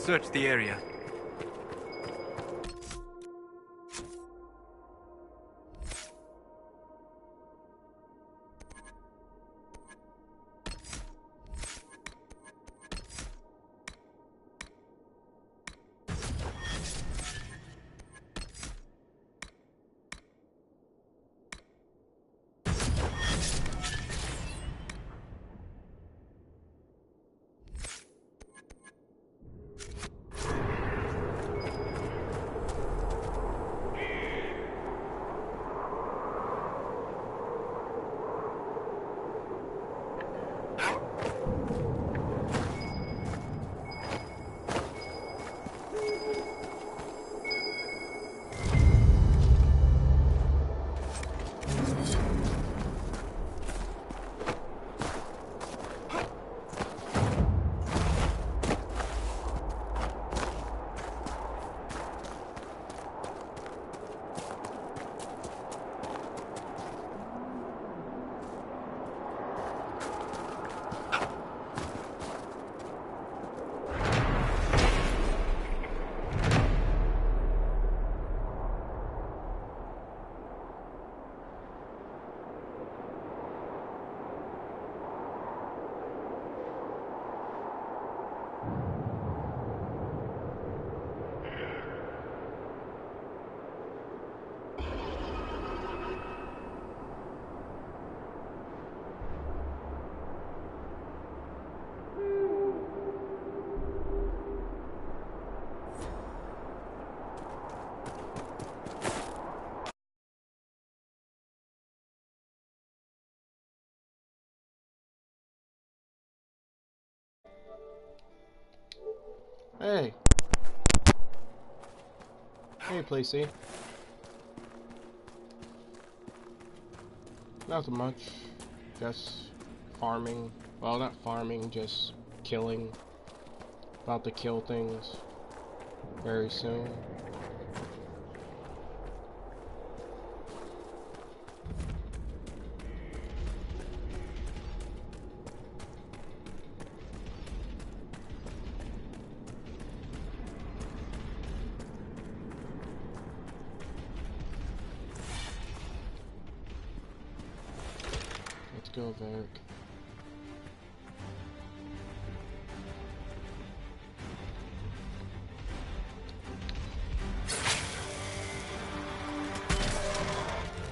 search the area. Hey. Hey, Placey. Nothing much. Just farming. Well, not farming, just killing. About to kill things very soon. Let's go, Varric.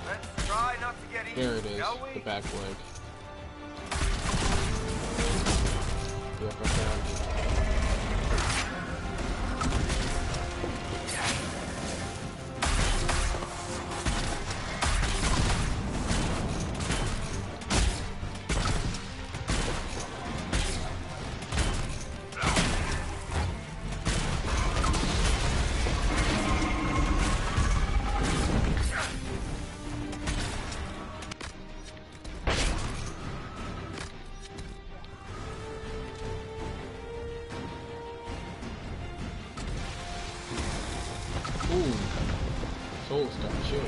Let's try not to get eaten, There it is, shall we? the back leg. Yep, I found it. Ooh, soul's got chill.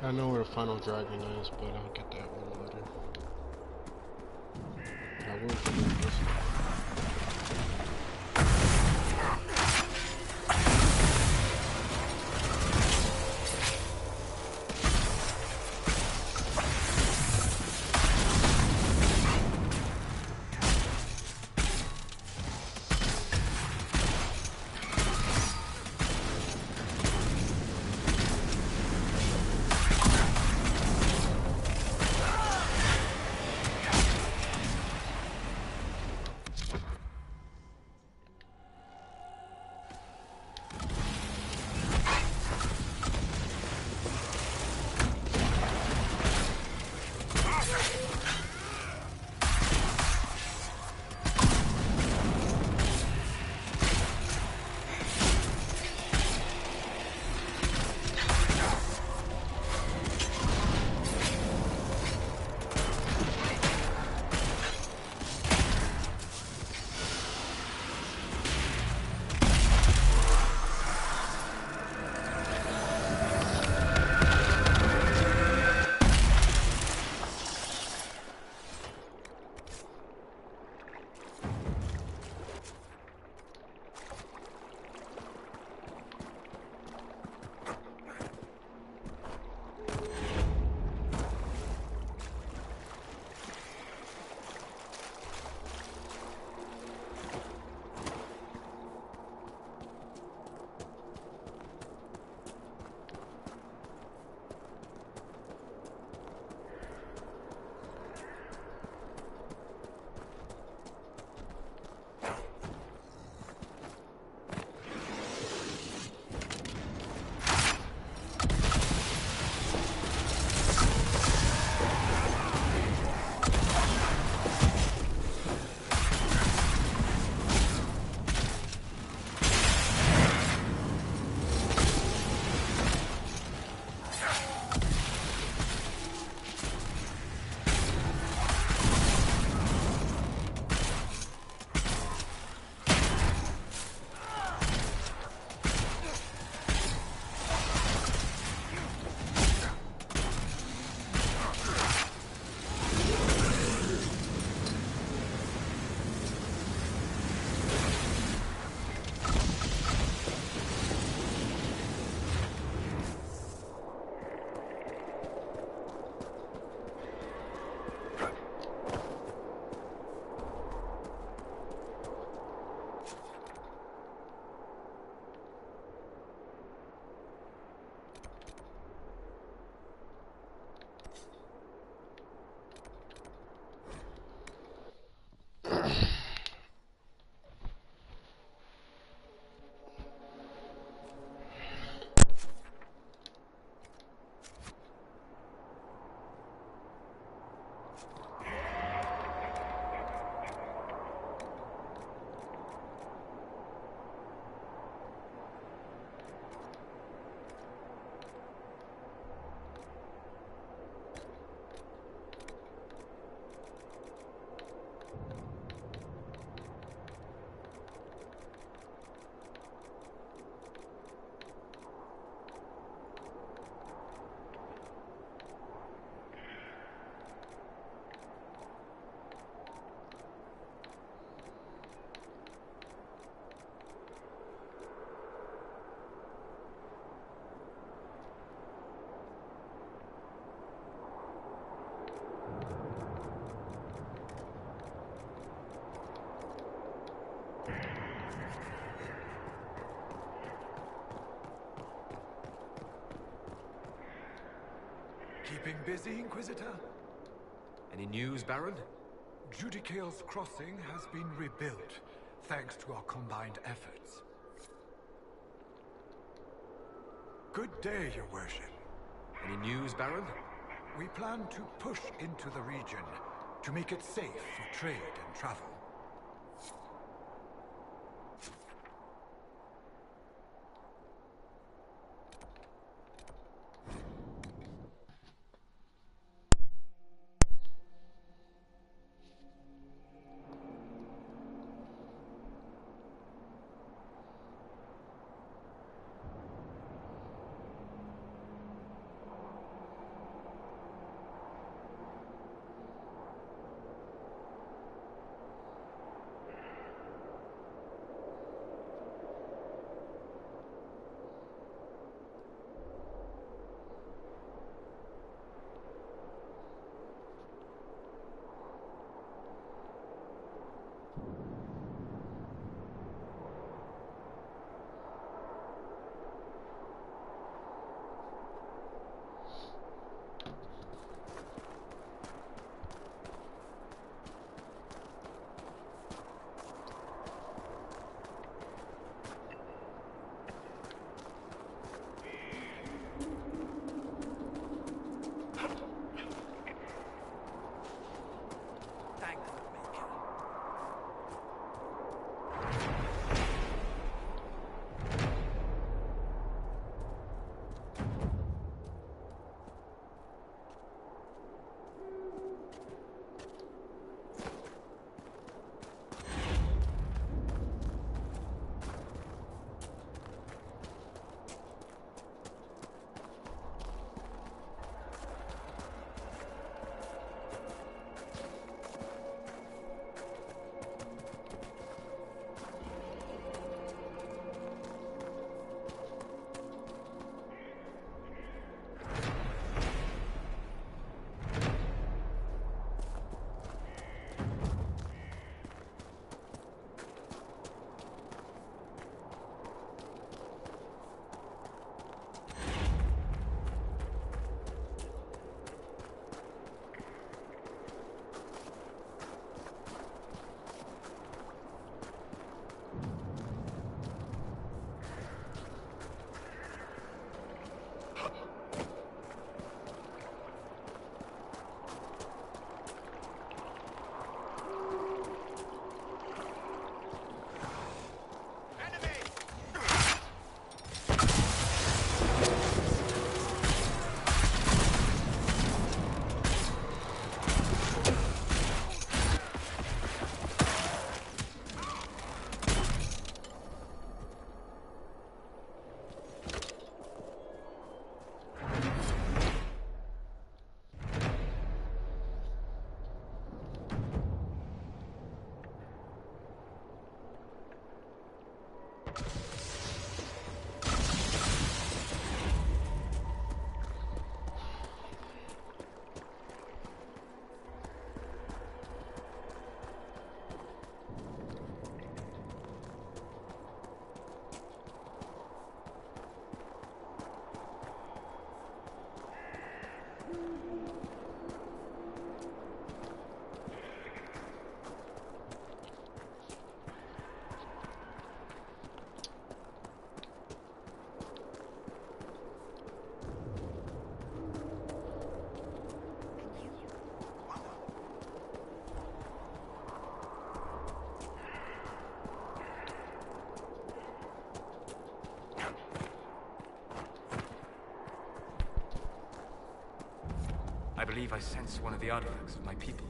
I know where the final dragon is, but I'll get that one later. I will forget this one. Keeping busy, Inquisitor? Any news, Baron? Judicale's crossing has been rebuilt, thanks to our combined efforts. Good day, Your Worship. Any news, Baron? We plan to push into the region to make it safe for trade and travel. believe I sense one of the artifacts of my people.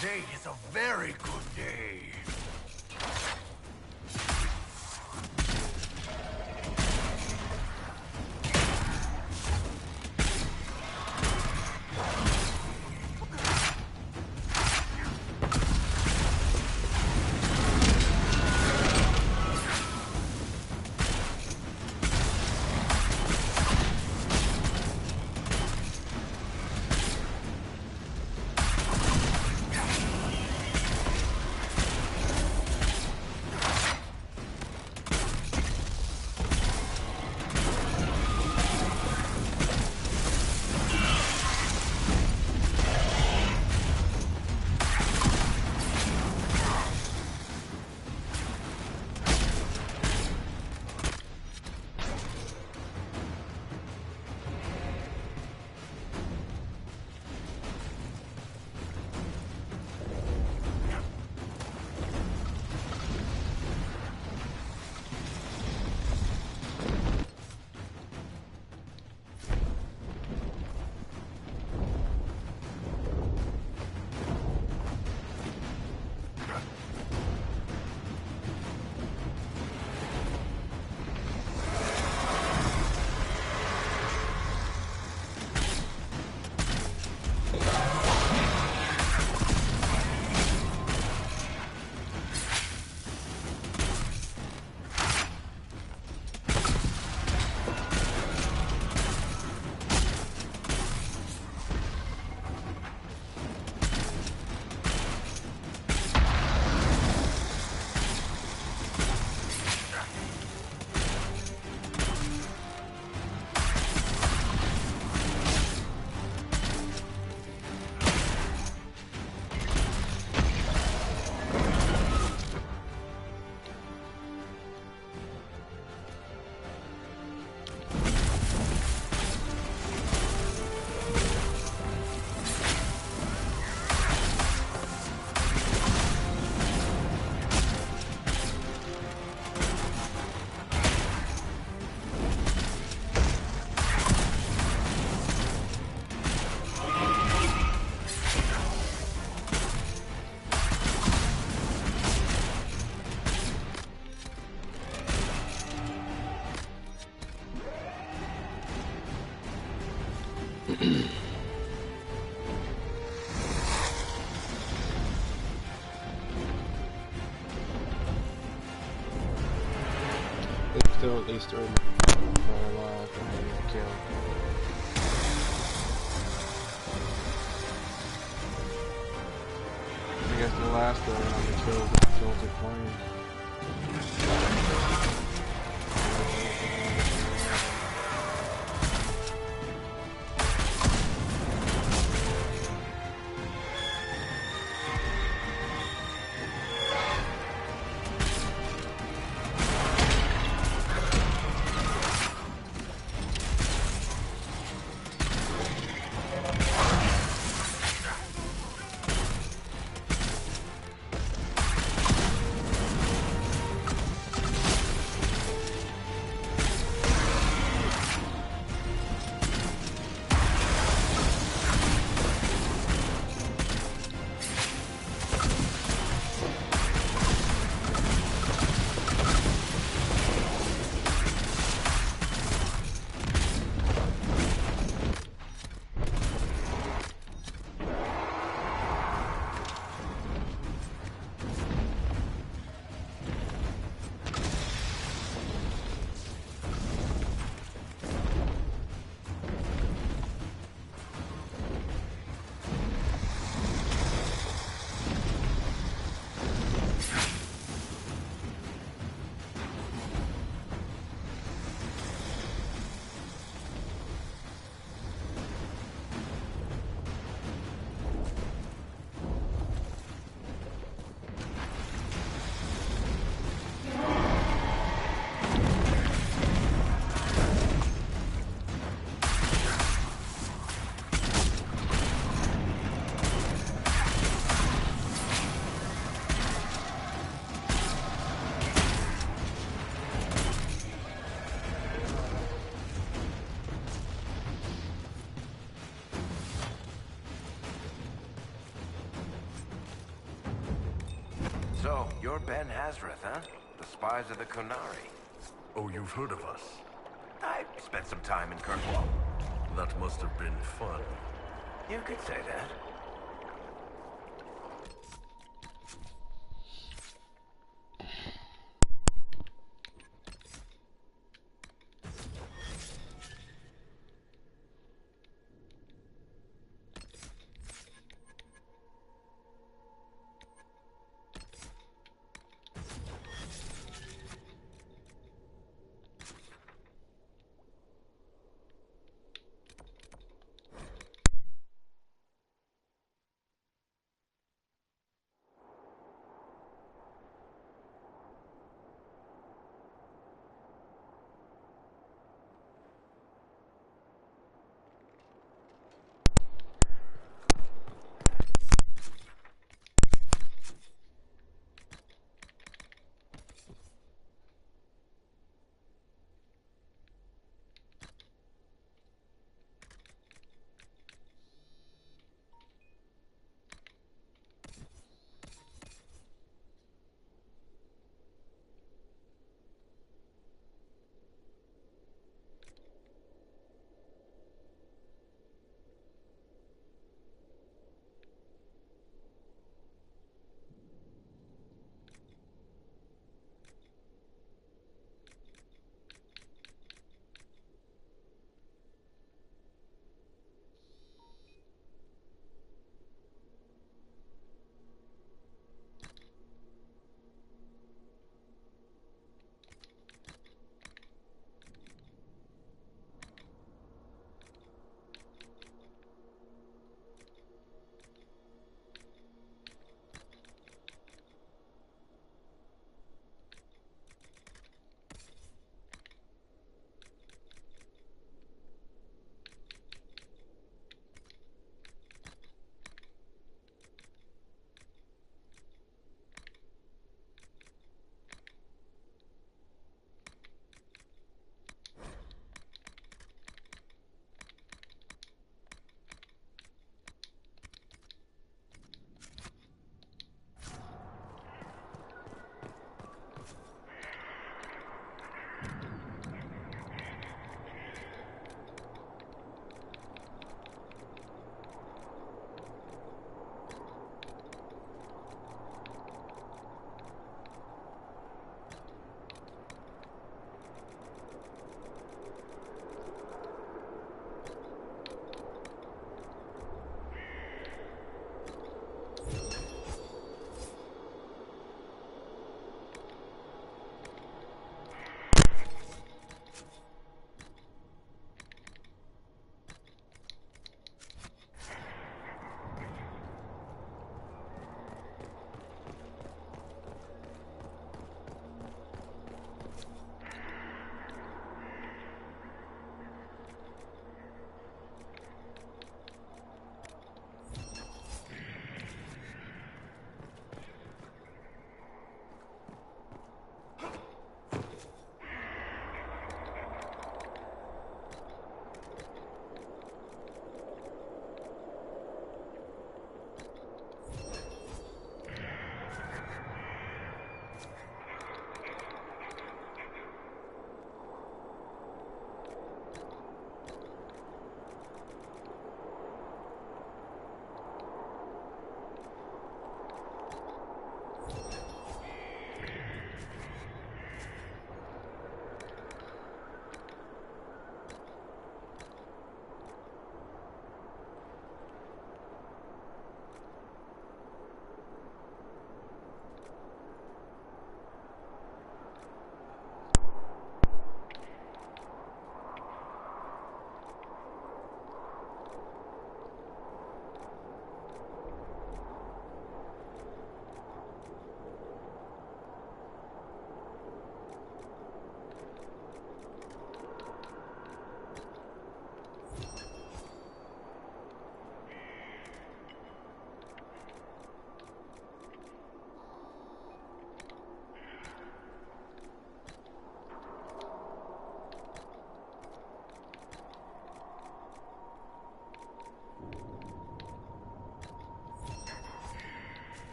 Today is a very good day. There's still at least 3 more alive for him to kill. I guess the last one around to kill the filtered flames. So, you're Ben Hazrith, huh? The spies of the Kunari. Oh, you've heard of us? I spent some time in Kirkwall. That must have been fun. You could say that.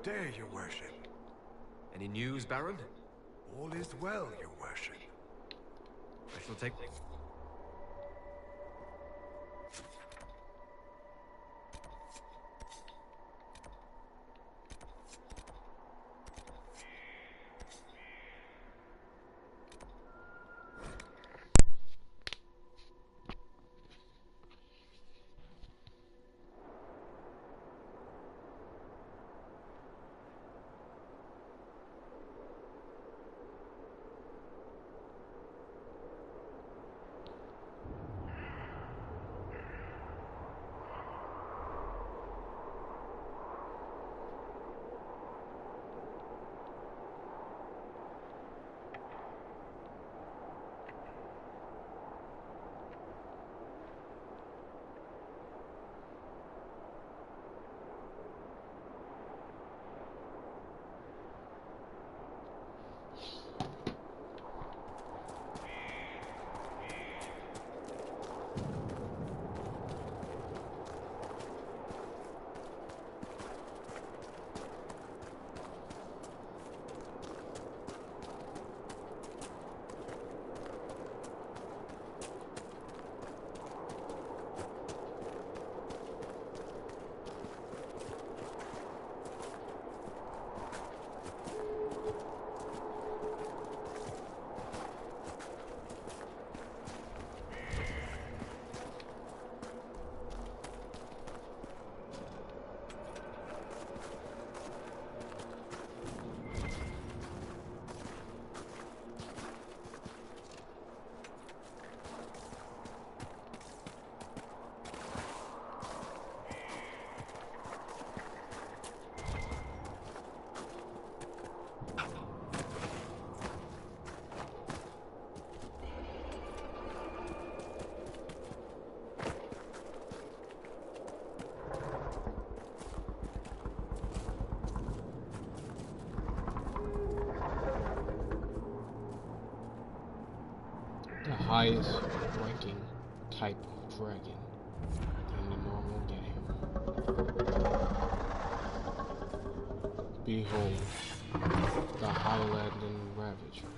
Good day, your worship. Any news, Baron? All is well, your worship. I shall take... The highest ranking type of dragon in the normal game. Behold, the Highlanding Ravager.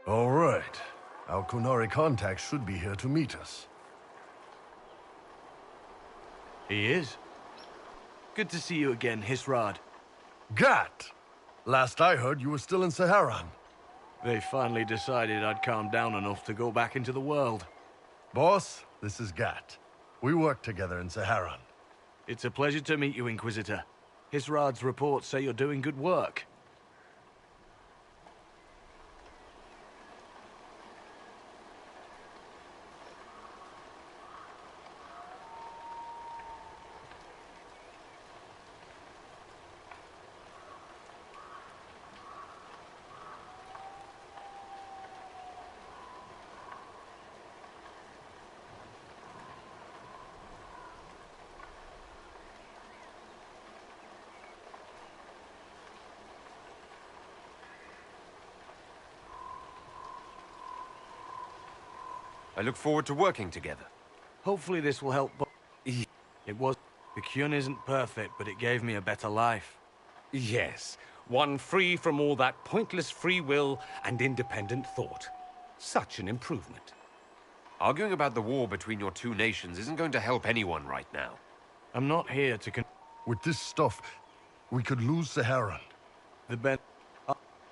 All right. Our Kunari contact should be here to meet us. He is. Good to see you again, Hisrad. Gat! Last I heard, you were still in Saharan. They finally decided I'd calmed down enough to go back into the world. Boss, this is Gat. We worked together in Saharan. It's a pleasure to meet you, Inquisitor. Hisrad's reports say you're doing good work. I look forward to working together. Hopefully this will help. It was... The Kyun isn't perfect, but it gave me a better life. Yes, one free from all that pointless free will and independent thought. Such an improvement. Arguing about the war between your two nations isn't going to help anyone right now. I'm not here to With this stuff, we could lose Saharan. The Ben...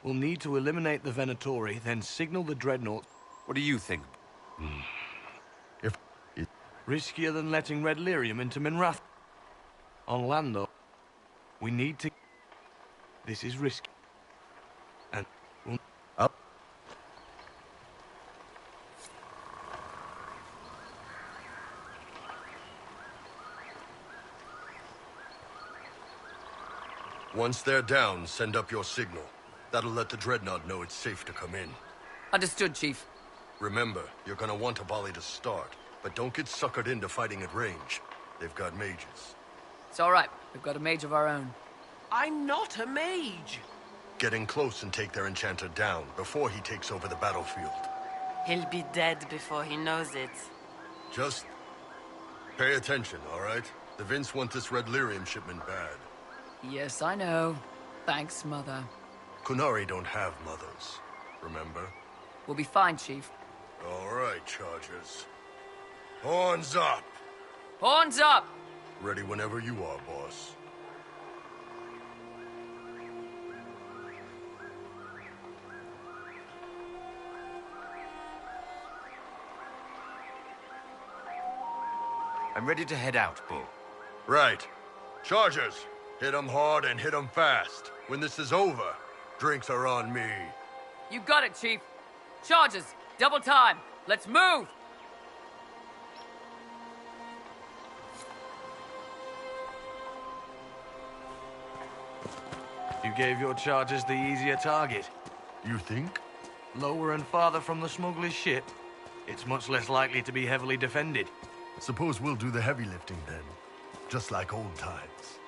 We'll need to eliminate the Venatori, then signal the Dreadnought. What do you think? If it... Riskier than letting Red Lyrium into Minrath. On land, though, we need to... This is risky. And we'll... Up. Once they're down, send up your signal. That'll let the Dreadnought know it's safe to come in. Understood, Chief. Remember, you're gonna want a volley to start, but don't get suckered into fighting at range. They've got mages. It's all right. We've got a mage of our own. I'm not a mage. Get in close and take their enchanter down before he takes over the battlefield. He'll be dead before he knows it. Just pay attention, all right? The Vince want this Red Lyrium shipment bad. Yes, I know. Thanks, Mother. Kunari don't have mothers, remember? We'll be fine, Chief. All right, Chargers. Horns up! Horns up! Ready whenever you are, boss. I'm ready to head out, Bull. Right. Chargers, hit 'em hard and hit 'em fast. When this is over, drinks are on me. You got it, Chief. Charges! Double time! Let's move! You gave your chargers the easier target. You think? Lower and farther from the smuggler's ship, it's much less likely to be heavily defended. Suppose we'll do the heavy lifting then. Just like old times.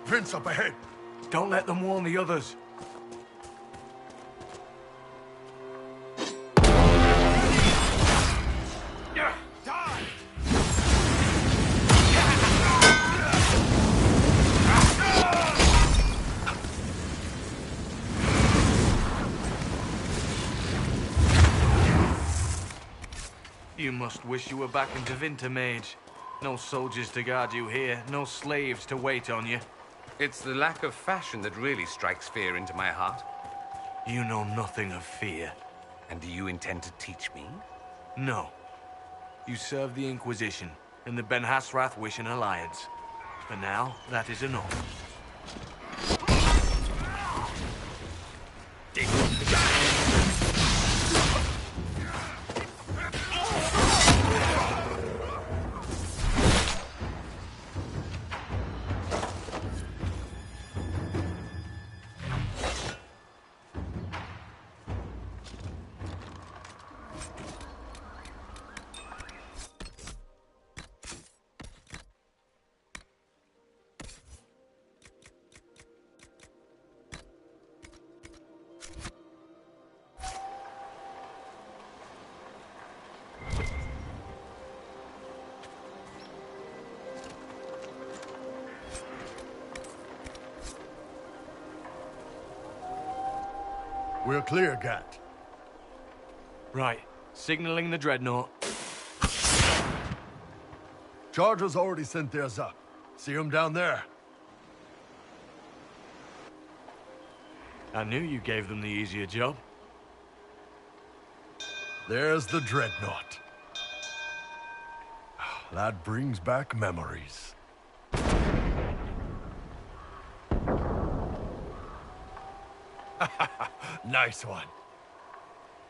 Vince up ahead! Don't let them warn the others. You must wish you were back in Tevinter, Mage. No soldiers to guard you here, no slaves to wait on you. It's the lack of fashion that really strikes fear into my heart. You know nothing of fear. And do you intend to teach me? No. You serve the Inquisition, and the Ben Hasrath wish an alliance. For now, that is enough. We're clear, Gat. Right. Signaling the dreadnought. Chargers already sent theirs up. See them down there? I knew you gave them the easier job. There's the dreadnought. That brings back memories. Nice one.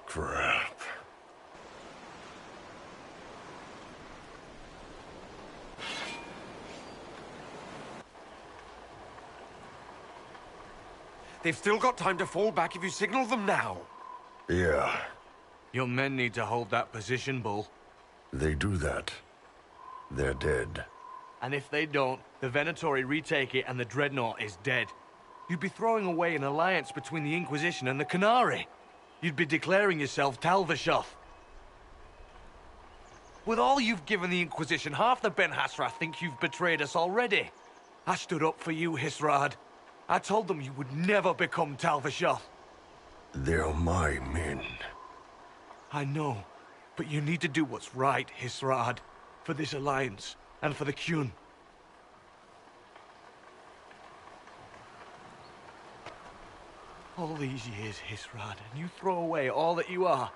Crap. They've still got time to fall back if you signal them now. Yeah, Your men need to hold that position, Bull. they do that. They're dead. And if they don't, the Venatori retake it and the dreadnought is dead. You'd be throwing away an alliance between the Inquisition and the Canary. You'd be declaring yourself Talvashoth. With all you've given the Inquisition, half the Ben Hasra think you've betrayed us already. I stood up for you, Hisrad. I told them you would never become Talvashoth. They're my men. I know, but you need to do what's right, Hisrad. For this alliance, and for the Qun. All these years, Hisrad, and you throw away all that you are.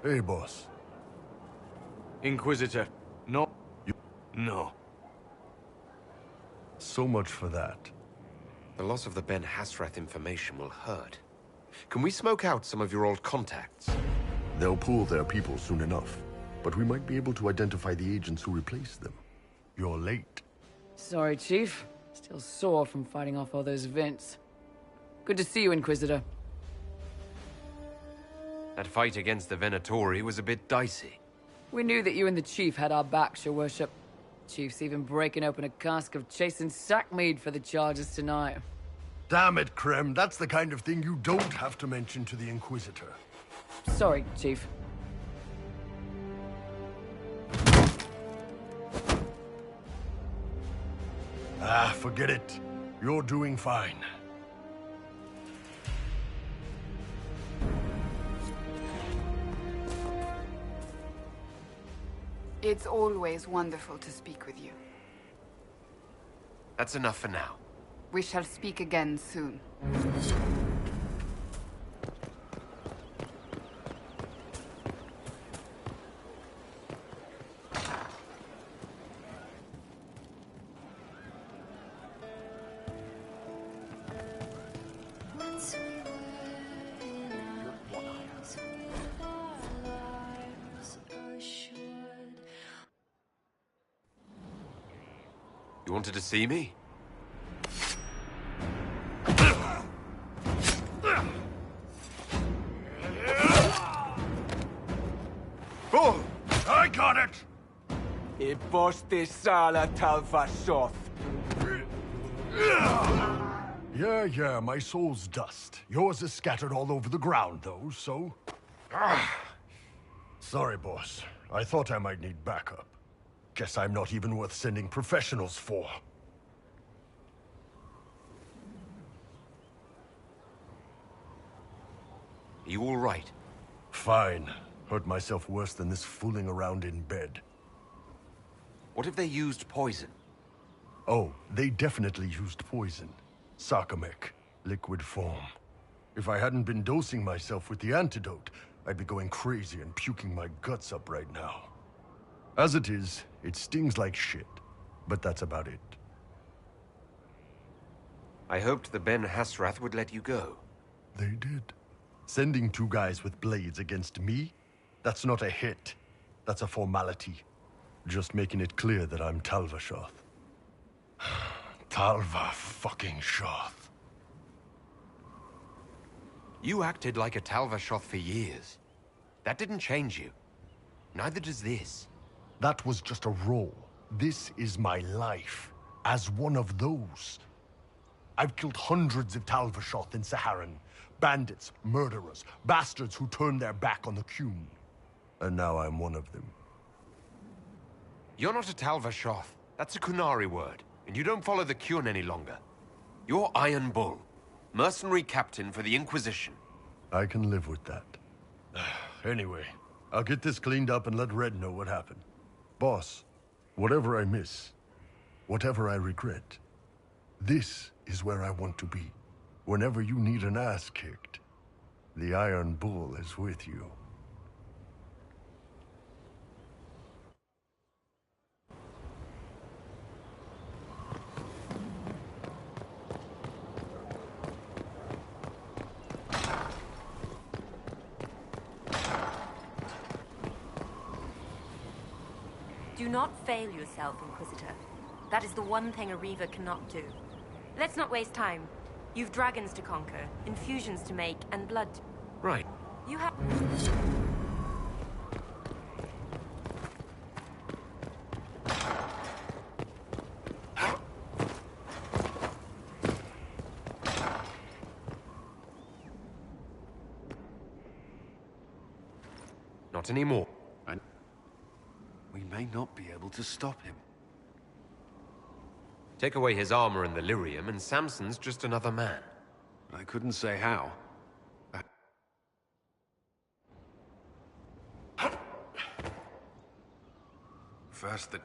Hey, boss. Inquisitor. No. No. So much for that. The loss of the Ben Hasrath information will hurt. Can we smoke out some of your old contacts? They'll pull their people soon enough. But we might be able to identify the agents who replaced them. You're late. Sorry, Chief. Still sore from fighting off all those vents. Good to see you, Inquisitor. That fight against the Venatori was a bit dicey. We knew that you and the Chief had our backs, your worship. Chief's even breaking open a cask of chastened sackmead for the charges tonight. Damn it, Krem. That's the kind of thing you don't have to mention to the Inquisitor. Sorry, Chief. Ah, forget it. You're doing fine. It's always wonderful to speak with you. That's enough for now. We shall speak again soon. You wanted to see me? Oh, I got it! Yeah, my soul's dust. Yours is scattered all over the ground, though, so... Sorry, boss. I thought I might need backup. Guess I'm not even worth sending professionals for. Are you all right? Fine. Hurt myself worse than this fooling around in bed. What if they used poison? Oh, they definitely used poison. Sarcomec, liquid form. If I hadn't been dosing myself with the antidote, I'd be going crazy and puking my guts up right now. As it is, it stings like shit. but that's about it. I hoped the Ben Hasrath would let you go. They did. Sending 2 guys with blades against me? That's not a hit. That's a formality. Just making it clear that I'm Talvashoth. Talva fucking Shoth. You acted like a Talvashoth for years. That didn't change you. Neither does this. That was just a role. This is my life. As one of those. I've killed hundreds of Talvashoth in Saharan. Bandits, murderers, bastards who turned their back on the Qun. And now I'm one of them. You're not a Talvashoth. That's a Qunari word. And you don't follow the Qun any longer. You're Iron Bull. Mercenary captain for the Inquisition. I can live with that. Anyway, I'll get this cleaned up and let Red know what happened. Boss, whatever I miss, whatever I regret, this is where I want to be. Whenever you need an ass kicked, the Iron Bull is with you. Do not fail yourself, Inquisitor. That is the one thing a Reaver cannot do. Let's not waste time. You've dragons to conquer, infusions to make, and blood. Right. You have... Not anymore. We may not be able to stop him. Take away his armor and the lyrium, and Samson's just another man. I couldn't say how. First the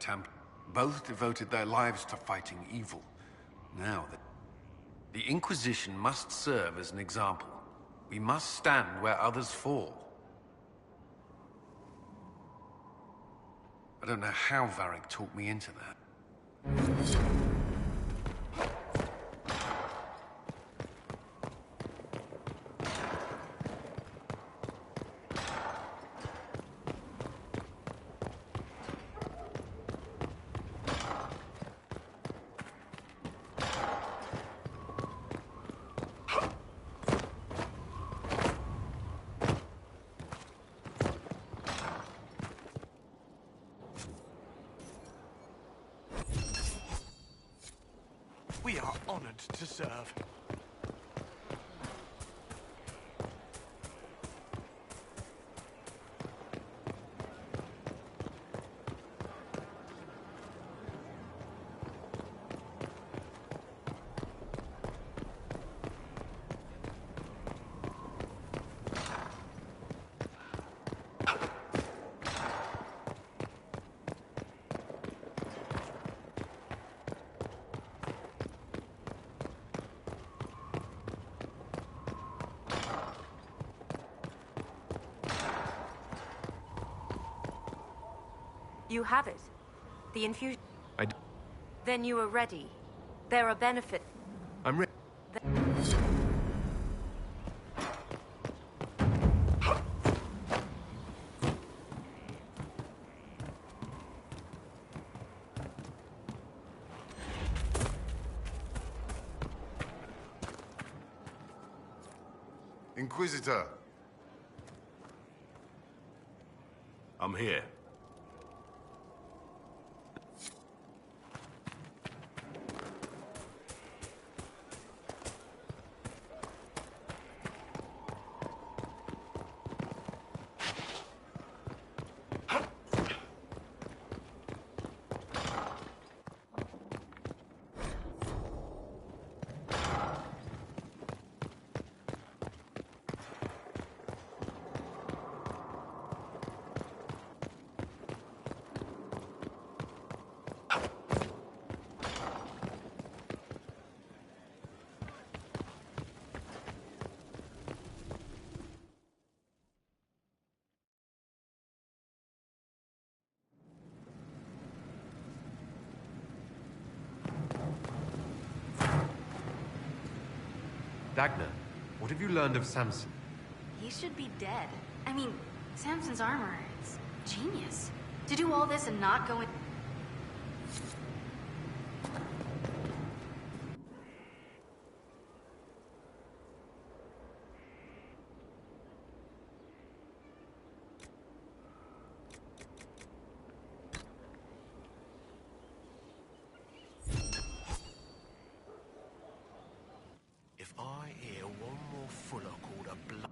both devoted their lives to fighting evil. Now the Inquisition must serve as an example. We must stand where others fall. I don't know how Varric talked me into that. We are honored to serve. You have it. The infusion... Then you are ready. There are benefits... I'm ready. Inquisitor. I'm here. Dagna, what have you learned of Samson? He should be dead. I mean, Samson's armor, it's genius. To do all this and not go in... If I hear one more fuller called a blood...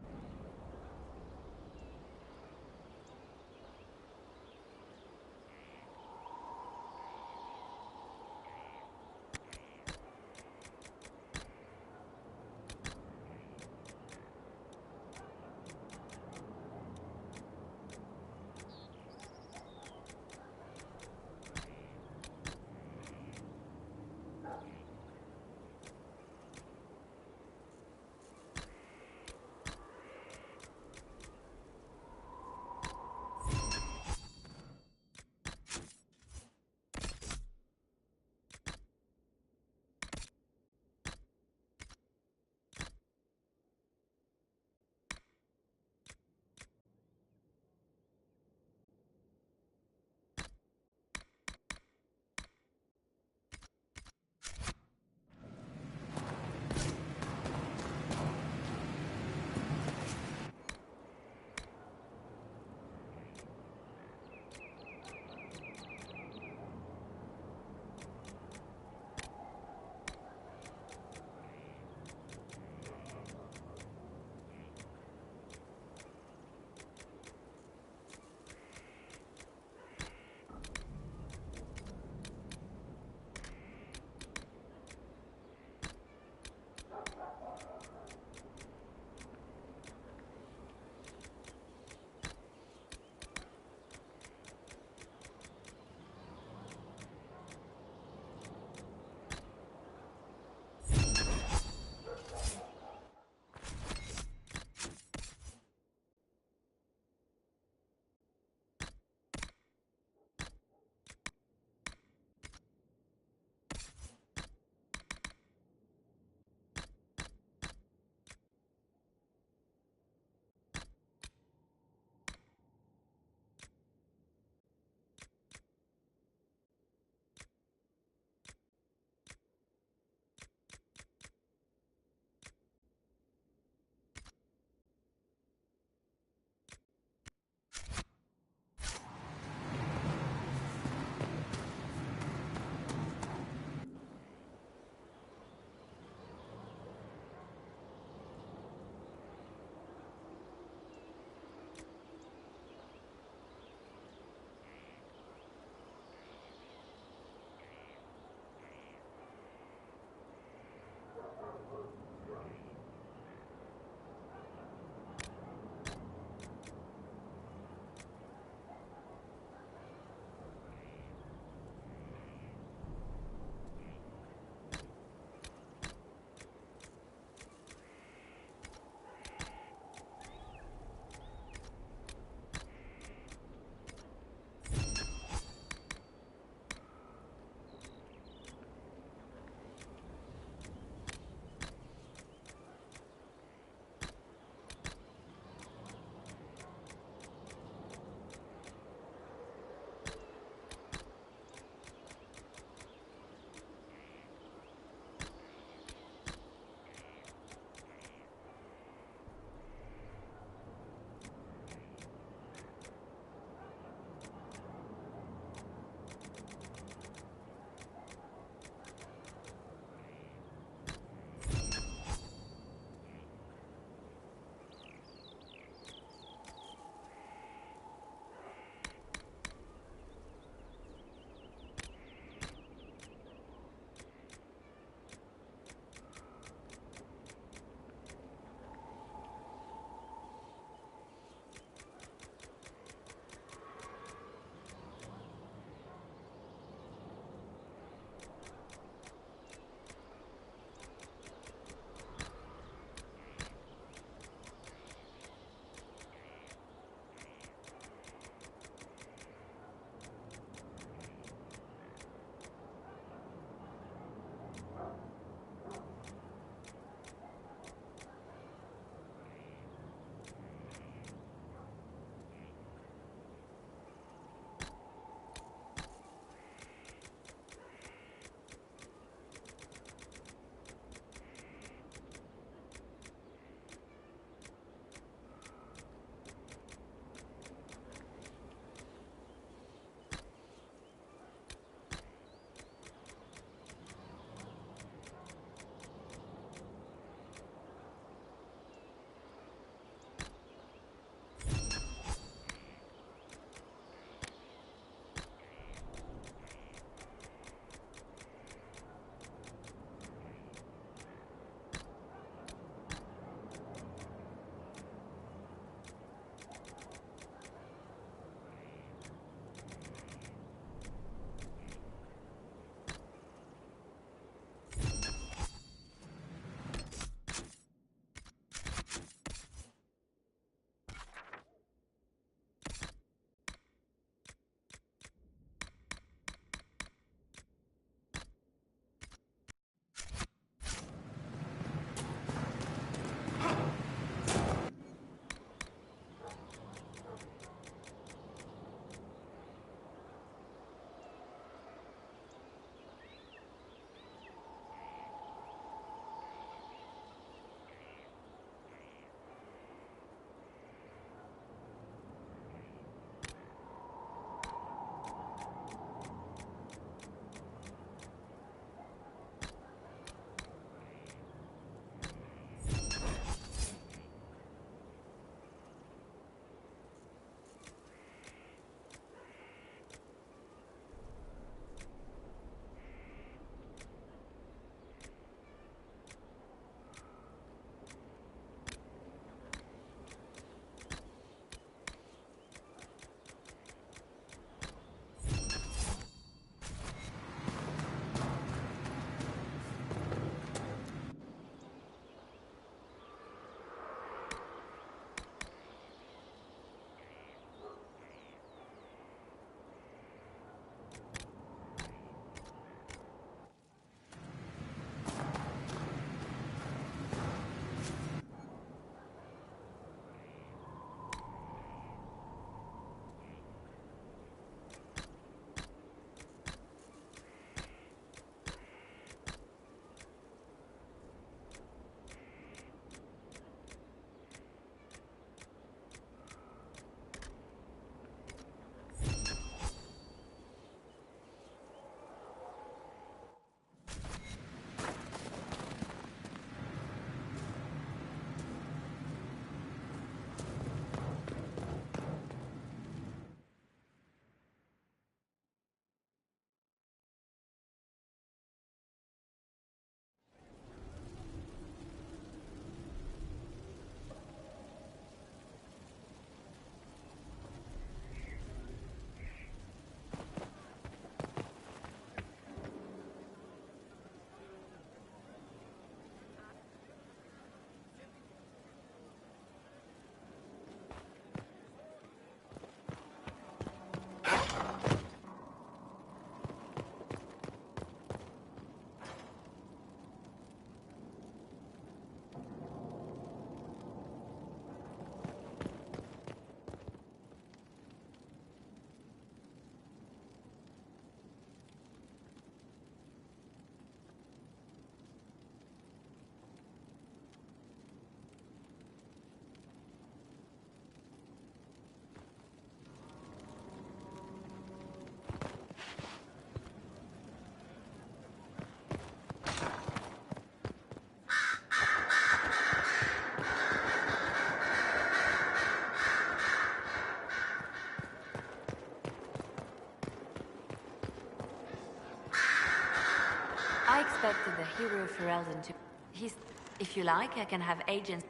I expected the hero Ferelden to... He's... If you like, I can have agents...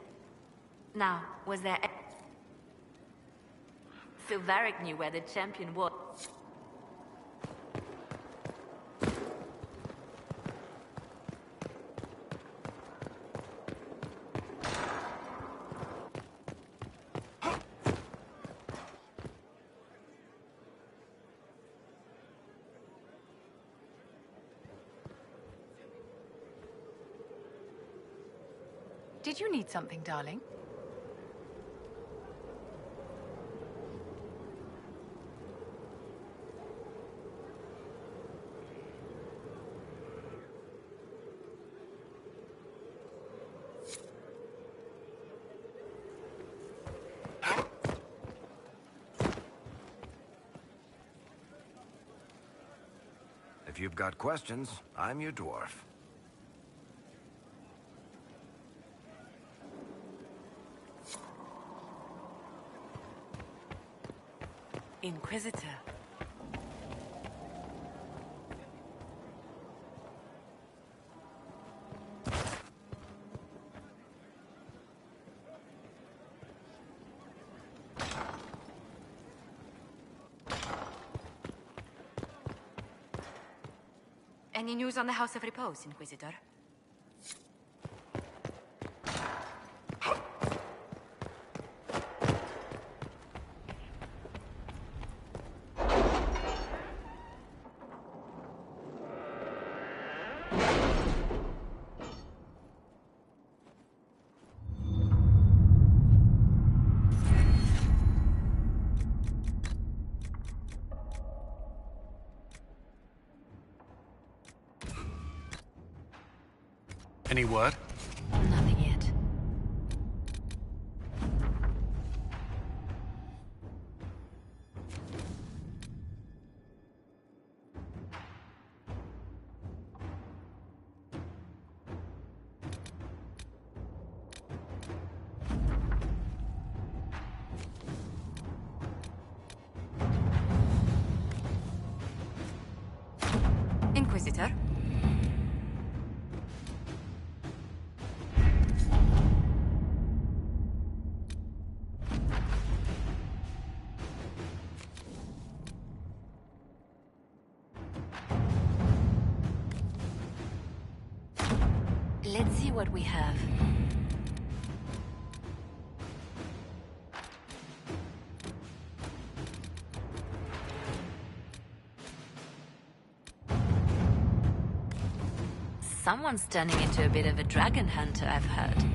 Now, was there... Silveric knew where the champion was. Did you need something, darling? If you've got questions, I'm your dwarf. Inquisitor. Any news on the House of Repose, Inquisitor? Any word? Nothing yet. Inquisitor? Let's see what we have. Someone's turning into a bit of a dragon hunter, I've heard.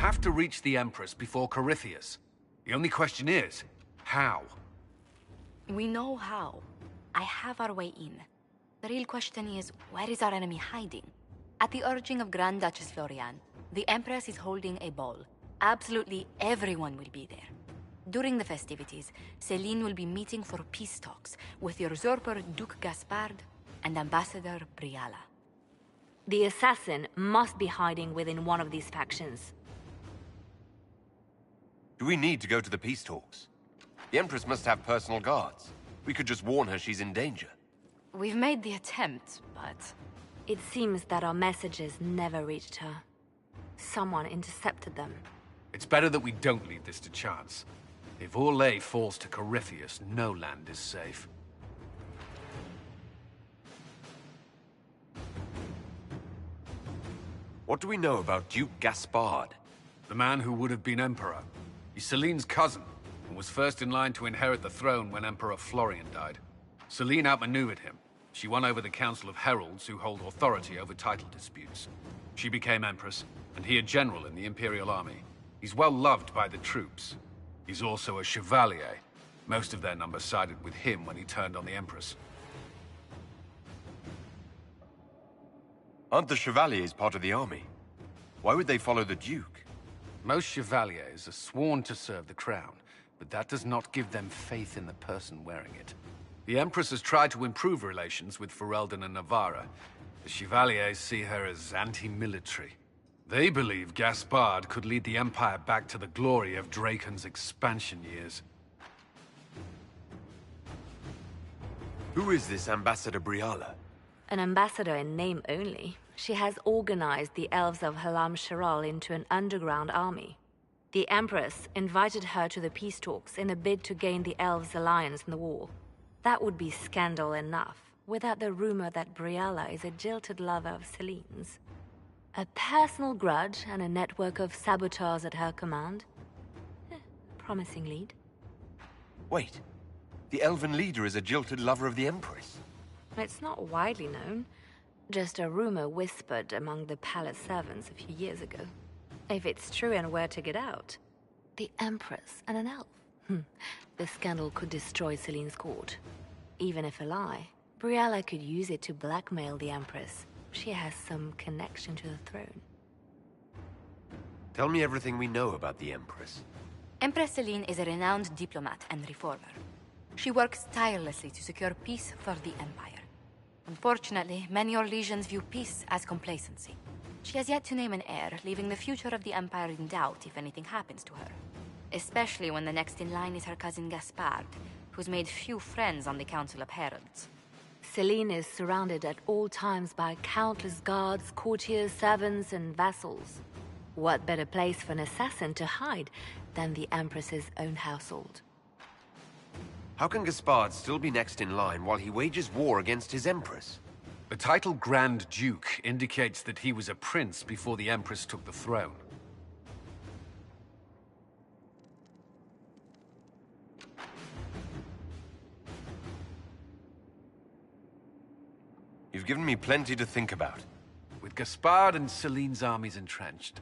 have to reach the Empress before Corypheus. The only question is, how? We know how. I have our way in. The real question is, where is our enemy hiding? At the urging of Grand Duchess Florian, the Empress is holding a ball. Absolutely everyone will be there. During the festivities, Celine will be meeting for peace talks with the usurper Duke Gaspard and Ambassador Briala. The assassin must be hiding within one of these factions. Do we need to go to the peace talks? The Empress must have personal guards. We could just warn her she's in danger. We've made the attempt, but... It seems that our messages never reached her. Someone intercepted them. It's better that we don't leave this to chance. If Orlais falls to Corypheus, no land is safe. What do we know about Duke Gaspard? The man who would have been Emperor. He's Celine's cousin, and was first in line to inherit the throne when Emperor Florian died. Celine outmaneuvered him. She won over the Council of Heralds, who hold authority over title disputes. She became Empress, and he a general in the Imperial Army. He's well loved by the troops. He's also a Chevalier. Most of their number sided with him when he turned on the Empress. Aren't the Chevaliers part of the army? Why would they follow the Duke? Most Chevaliers are sworn to serve the crown, but that does not give them faith in the person wearing it. The Empress has tried to improve relations with Ferelden and Navarra. The Chevaliers see her as anti-military. They believe Gaspard could lead the Empire back to the glory of Draken's expansion years. Who is this Ambassador Briala? An ambassador in name only. She has organized the elves of Halam Sharal into an underground army. The Empress invited her to the peace talks in a bid to gain the elves' alliance in the war. That would be scandal enough, without the rumor that Briala is a jilted lover of Celine's. A personal grudge and a network of saboteurs at her command. Promising lead. Wait, the elven leader is a jilted lover of the Empress? It's not widely known. Just a rumor whispered among the palace servants a few years ago. If it's true and were to get out, the Empress and an elf. The scandal could destroy Celine's court. Even if a lie, Briala could use it to blackmail the Empress. She has some connection to the throne. Tell me everything we know about the Empress. Empress Celine is a renowned diplomat and reformer. She works tirelessly to secure peace for the Empire. Unfortunately, many Orlesians view peace as complacency. She has yet to name an heir, leaving the future of the Empire in doubt if anything happens to her. Especially when the next in line is her cousin Gaspard, who's made few friends on the Council of Heralds. Celine is surrounded at all times by countless guards, courtiers, servants, and vassals. What better place for an assassin to hide than the Empress's own household? How can Gaspard still be next in line while he wages war against his Empress? The title Grand Duke indicates that he was a prince before the Empress took the throne. You've given me plenty to think about. With Gaspard and Celine's armies entrenched,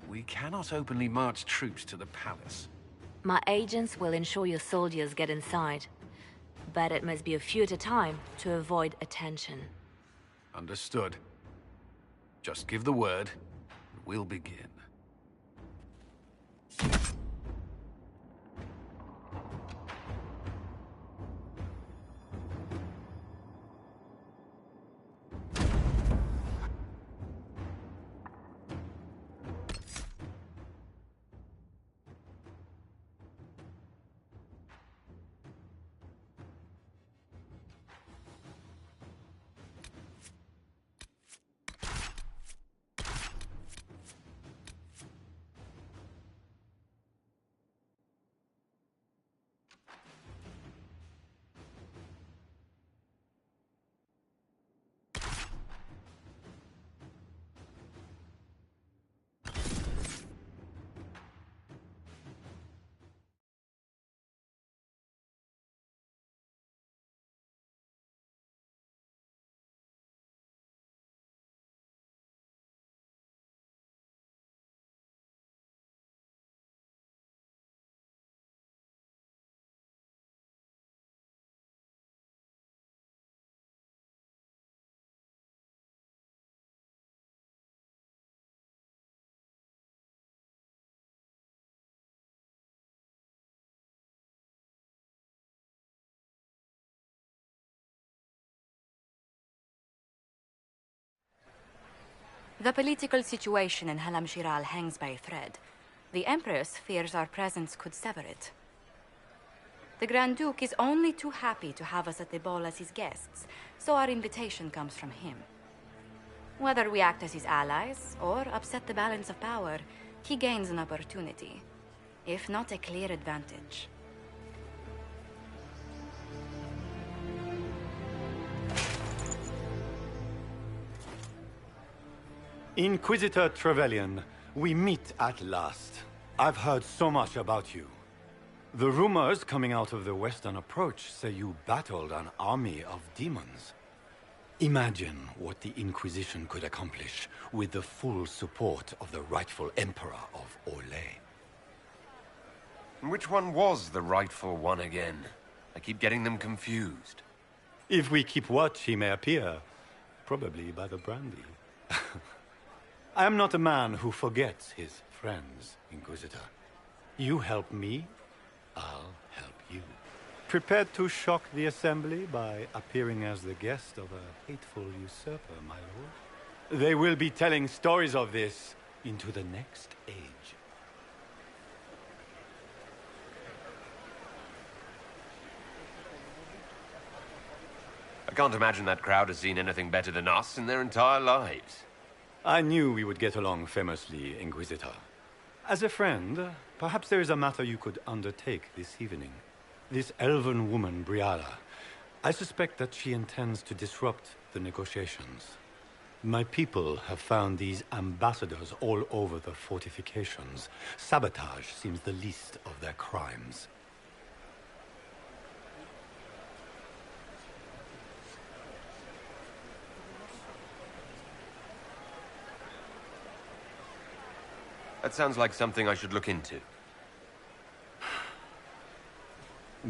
we cannot openly march troops to the palace. My agents will ensure your soldiers get inside. But it must be a few at a time to avoid attention. Understood. Just give the word, and we'll begin. The political situation in Halam Shiral hangs by a thread. The Empress fears our presence could sever it. The Grand Duke is only too happy to have us at the ball as his guests, so our invitation comes from him. Whether we act as his allies or upset the balance of power, he gains an opportunity, if not a clear advantage. Inquisitor Trevelyan, we meet at last. I've heard so much about you. The rumors coming out of the Western Approach say you battled an army of demons. Imagine what the Inquisition could accomplish with the full support of the rightful Emperor of Orlais. Which one was the rightful one again? I keep getting them confused. If we keep watch, he may appear. Probably by the brandy. I am not a man who forgets his friends, Inquisitor. You help me, I'll help you. Prepared to shock the Assembly by appearing as the guest of a hateful usurper, my lord? They will be telling stories of this into the next age. I can't imagine that crowd has seen anything better than us in their entire lives. I knew we would get along famously, Inquisitor. As a friend, perhaps there is a matter you could undertake this evening. This elven woman, Briala, I suspect that she intends to disrupt the negotiations. My people have found these ambassadors all over the fortifications. Sabotage seems the least of their crimes. That sounds like something I should look into.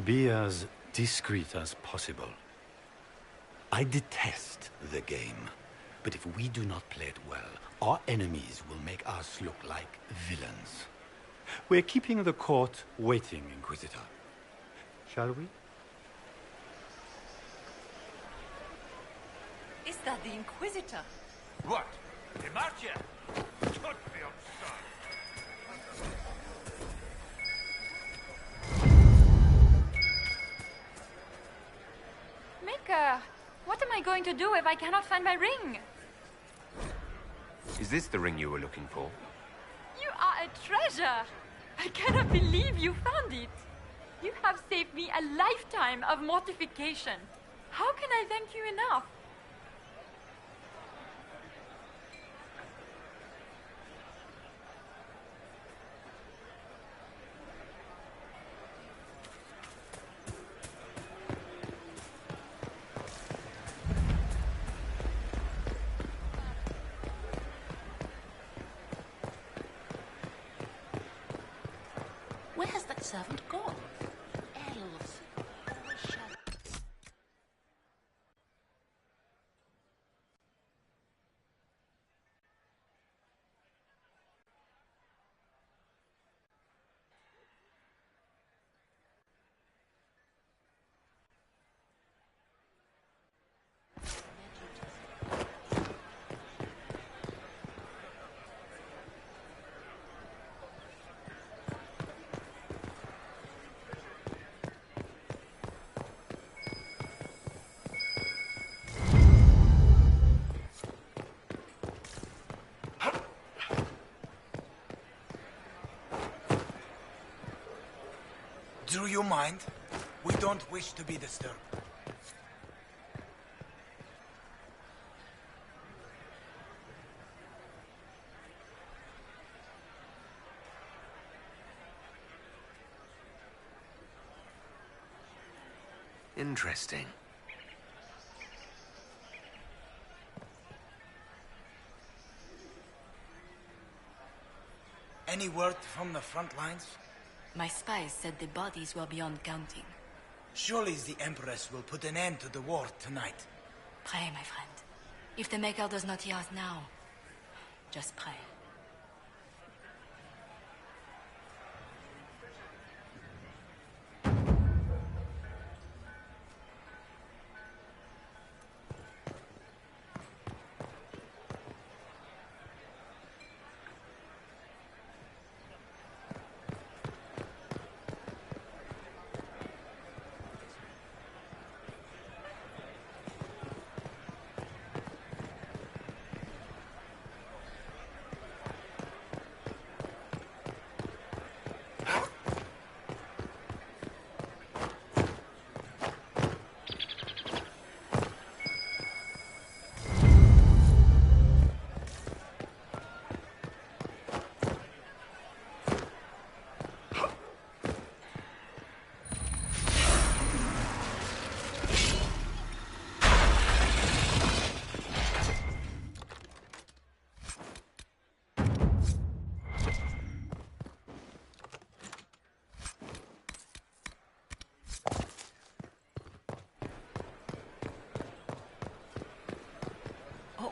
Be as discreet as possible. I detest the game, but if we do not play it well, our enemies will make us look like villains. We're keeping the court waiting, Inquisitor. Shall we? Is that the Inquisitor? What? Demartia? Could be absurd. Mika, what am I going to do if I cannot find my ring? Is this the ring you were looking for? You are a treasure! I cannot believe you found it! You have saved me a lifetime of mortification. How can I thank you enough? Where has that servant gone? Elves. Always shut. Do you mind? We don't wish to be disturbed. Interesting. Any word from the front lines? My spies said the bodies were beyond counting. Surely the Empress will put an end to the war tonight. Pray, my friend. If the Maker does not hear us now, just pray.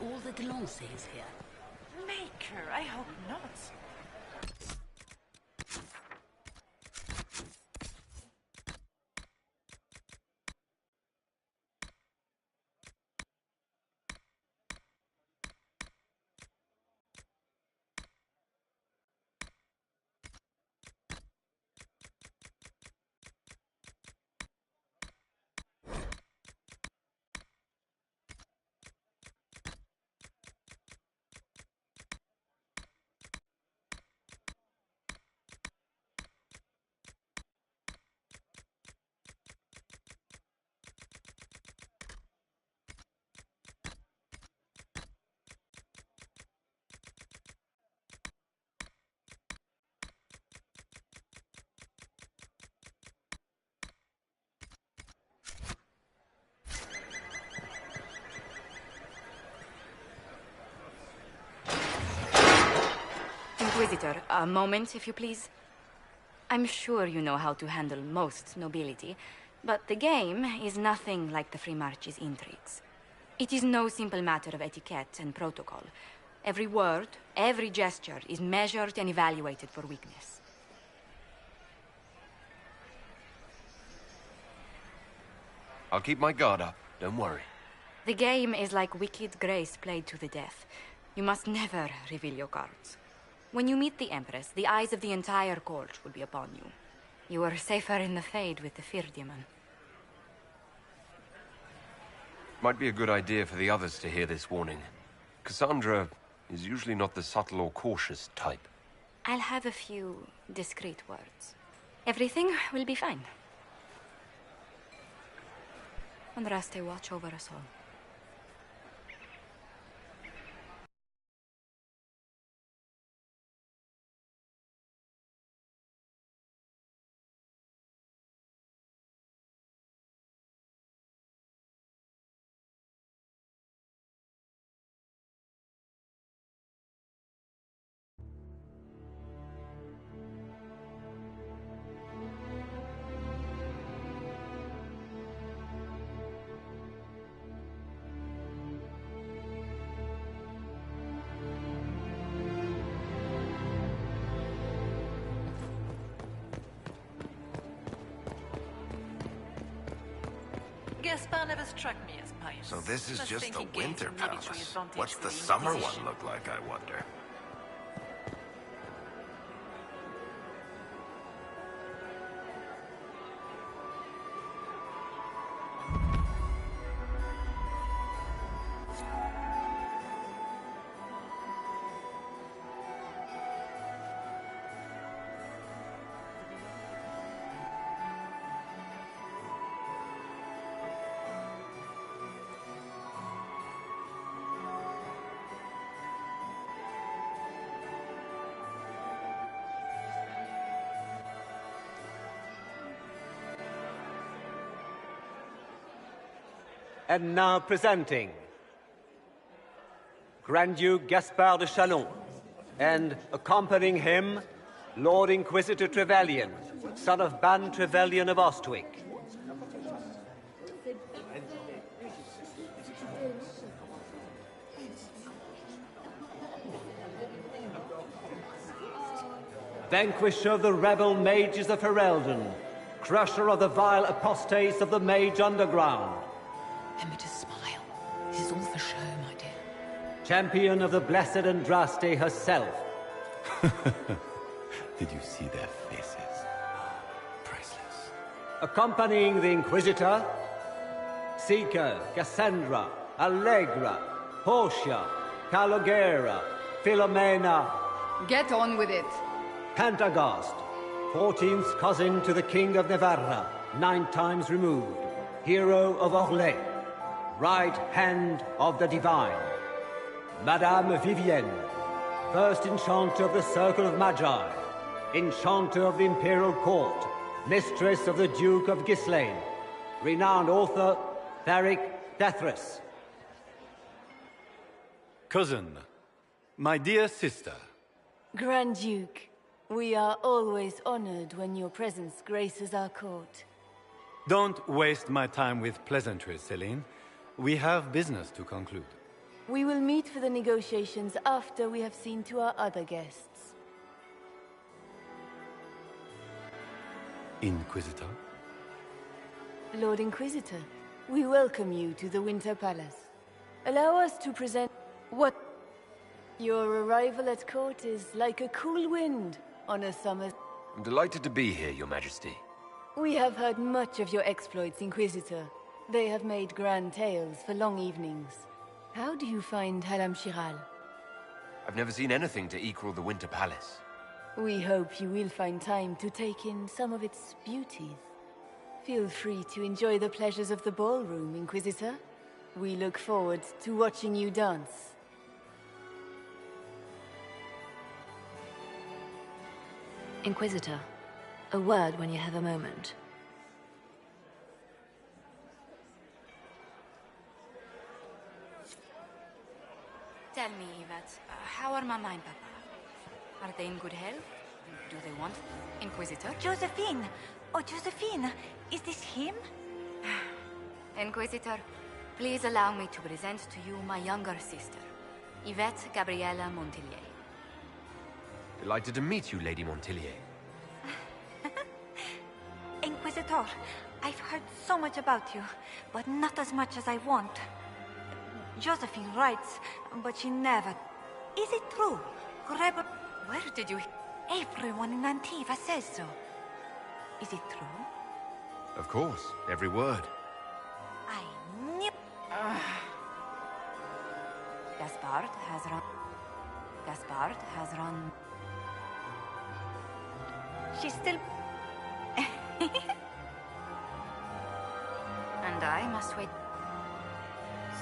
all the Delancey's here? Maker, I hope not. Inquisitor, a moment, if you please. I'm sure you know how to handle most nobility, but the game is nothing like the Free March's intrigues. It is no simple matter of etiquette and protocol. Every word, every gesture is measured and evaluated for weakness. I'll keep my guard up, don't worry. The game is like Wicked Grace played to the death. You must never reveal your cards. When you meet the Empress, the eyes of the entire court will be upon you. You are safer in the Fade with the Fear Demon. Might be a good idea for the others to hear this warning. Cassandra is usually not the subtle or cautious type. I'll have a few discreet words. Everything will be fine. Andraste, watch over us all. Gaspar never struck me as pious. So this is Must just think the he gained Winter some military Palace. advantage What's with the the summer one Inquisition. look like, I wonder? And now presenting Grand Duke Gaspard de Chalon, and accompanying him, Lord Inquisitor Trevelyan, son of Ban Trevelyan of Ostwick. Vanquisher of the rebel mages of Ferelden, crusher of the vile apostates of the Mage Underground. Emma, smile. This is all for show, my dear. Champion of the Blessed Andraste herself. Did you see their faces? Priceless. Accompanying the Inquisitor, Seeker, Cassandra, Allegra, Portia, Calogera, Philomena. Get on with it. Pantagast, 14th cousin to the King of Navarra, 9 times removed. Hero of Orlais. Right hand of the Divine. Madame Vivienne, first enchanter of the Circle of Magi, enchanter of the Imperial Court, mistress of the Duke of Ghislaine, renowned author, Tharic Dethris. Cousin, my dear sister. Grand Duke, we are always honored when your presence graces our court. Don't waste my time with pleasantries, Celine. We have business to conclude. We will meet for the negotiations after we have seen to our other guests. Inquisitor? Lord Inquisitor, we welcome you to the Winter Palace. Allow us to present what... Your arrival at court is like a cool wind on a summer... I'm delighted to be here, Your Majesty. We have heard much of your exploits, Inquisitor. They have made grand tales for long evenings. How do you find Halam Shiral? I've never seen anything to equal the Winter Palace. We hope you will find time to take in some of its beauties. Feel free to enjoy the pleasures of the ballroom, Inquisitor. We look forward to watching you dance. Inquisitor, a word when you have a moment. Tell me, Yvette, how are Mama and Papa? Are they in good health? Do they want Inquisitor? Josephine! Oh, Josephine! Is this him? Inquisitor, please allow me to present to you my younger sister, Yvette Gabriella Montillier. Delighted to meet you, Lady Montillier. Inquisitor, I've heard so much about you, but not as much as I want. Josephine writes, but she never... Is it true? Rebel... Where did you... Everyone in Antiva says so. Is it true? Of course, every word. I knew... Gaspard has run... Gaspard has run... She's still... And I must wait.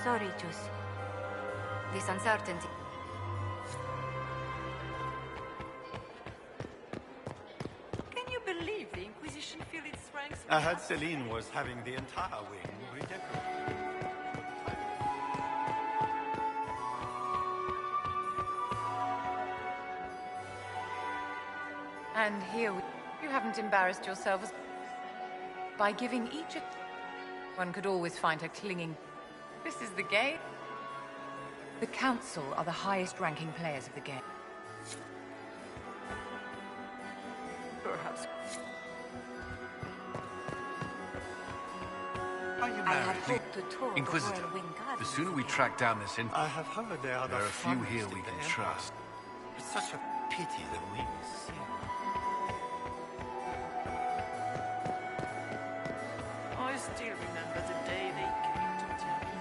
Sorry, Jus. This uncertainty... Can you believe the Inquisition filled its ranks? I heard Celine was having the entire wing redecorated. And here you haven't embarrassed yourselves by giving each a... One could always find her clinging. This is the game. The Council are the highest-ranking players of the game. Perhaps. Are you I married? had hoped to tour Inquisitor, the Royal Wing Garden. the sooner we track down this I have heard they are there are a few here we can trust. It's such a pity the wings sink. I still remember the day they came to tell me.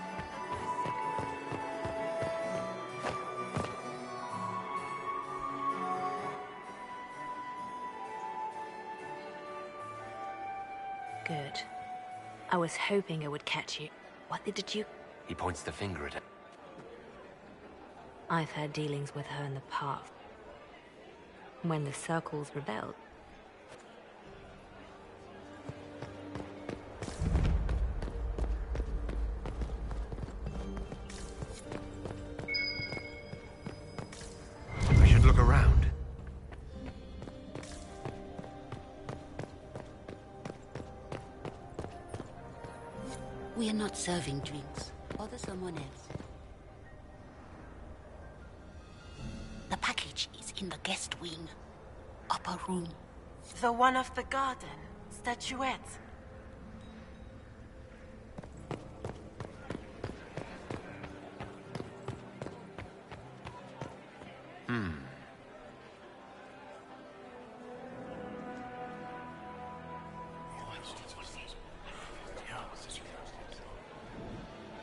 Good. I was hoping I would catch you. What did the Duke... He points the finger at her. I've had dealings with her in the past. When the Circles rebelled. I should look around. We are not serving drinks. Order someone else. The package is in the guest wing. Upper room. The one of the garden. Statuette.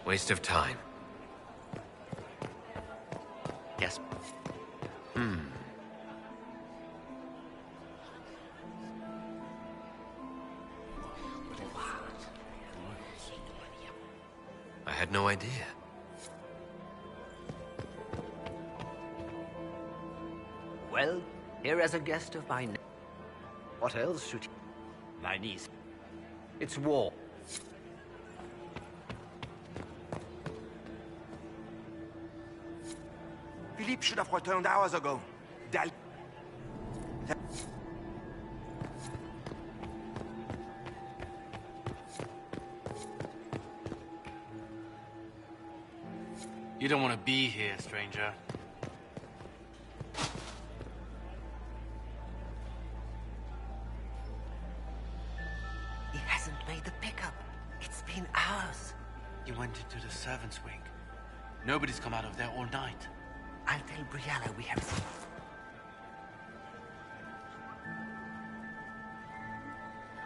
Waste of time. Yes. I had no idea. Well, here is a guest of mine. What else should he... My niece. It's war. Philippe should have returned hours ago. Dal... You don't want to be here, stranger. He hasn't made the pickup. It's been hours. You went into the servants' wing. Nobody's come out of there all night. I'll tell Brianna we have seen.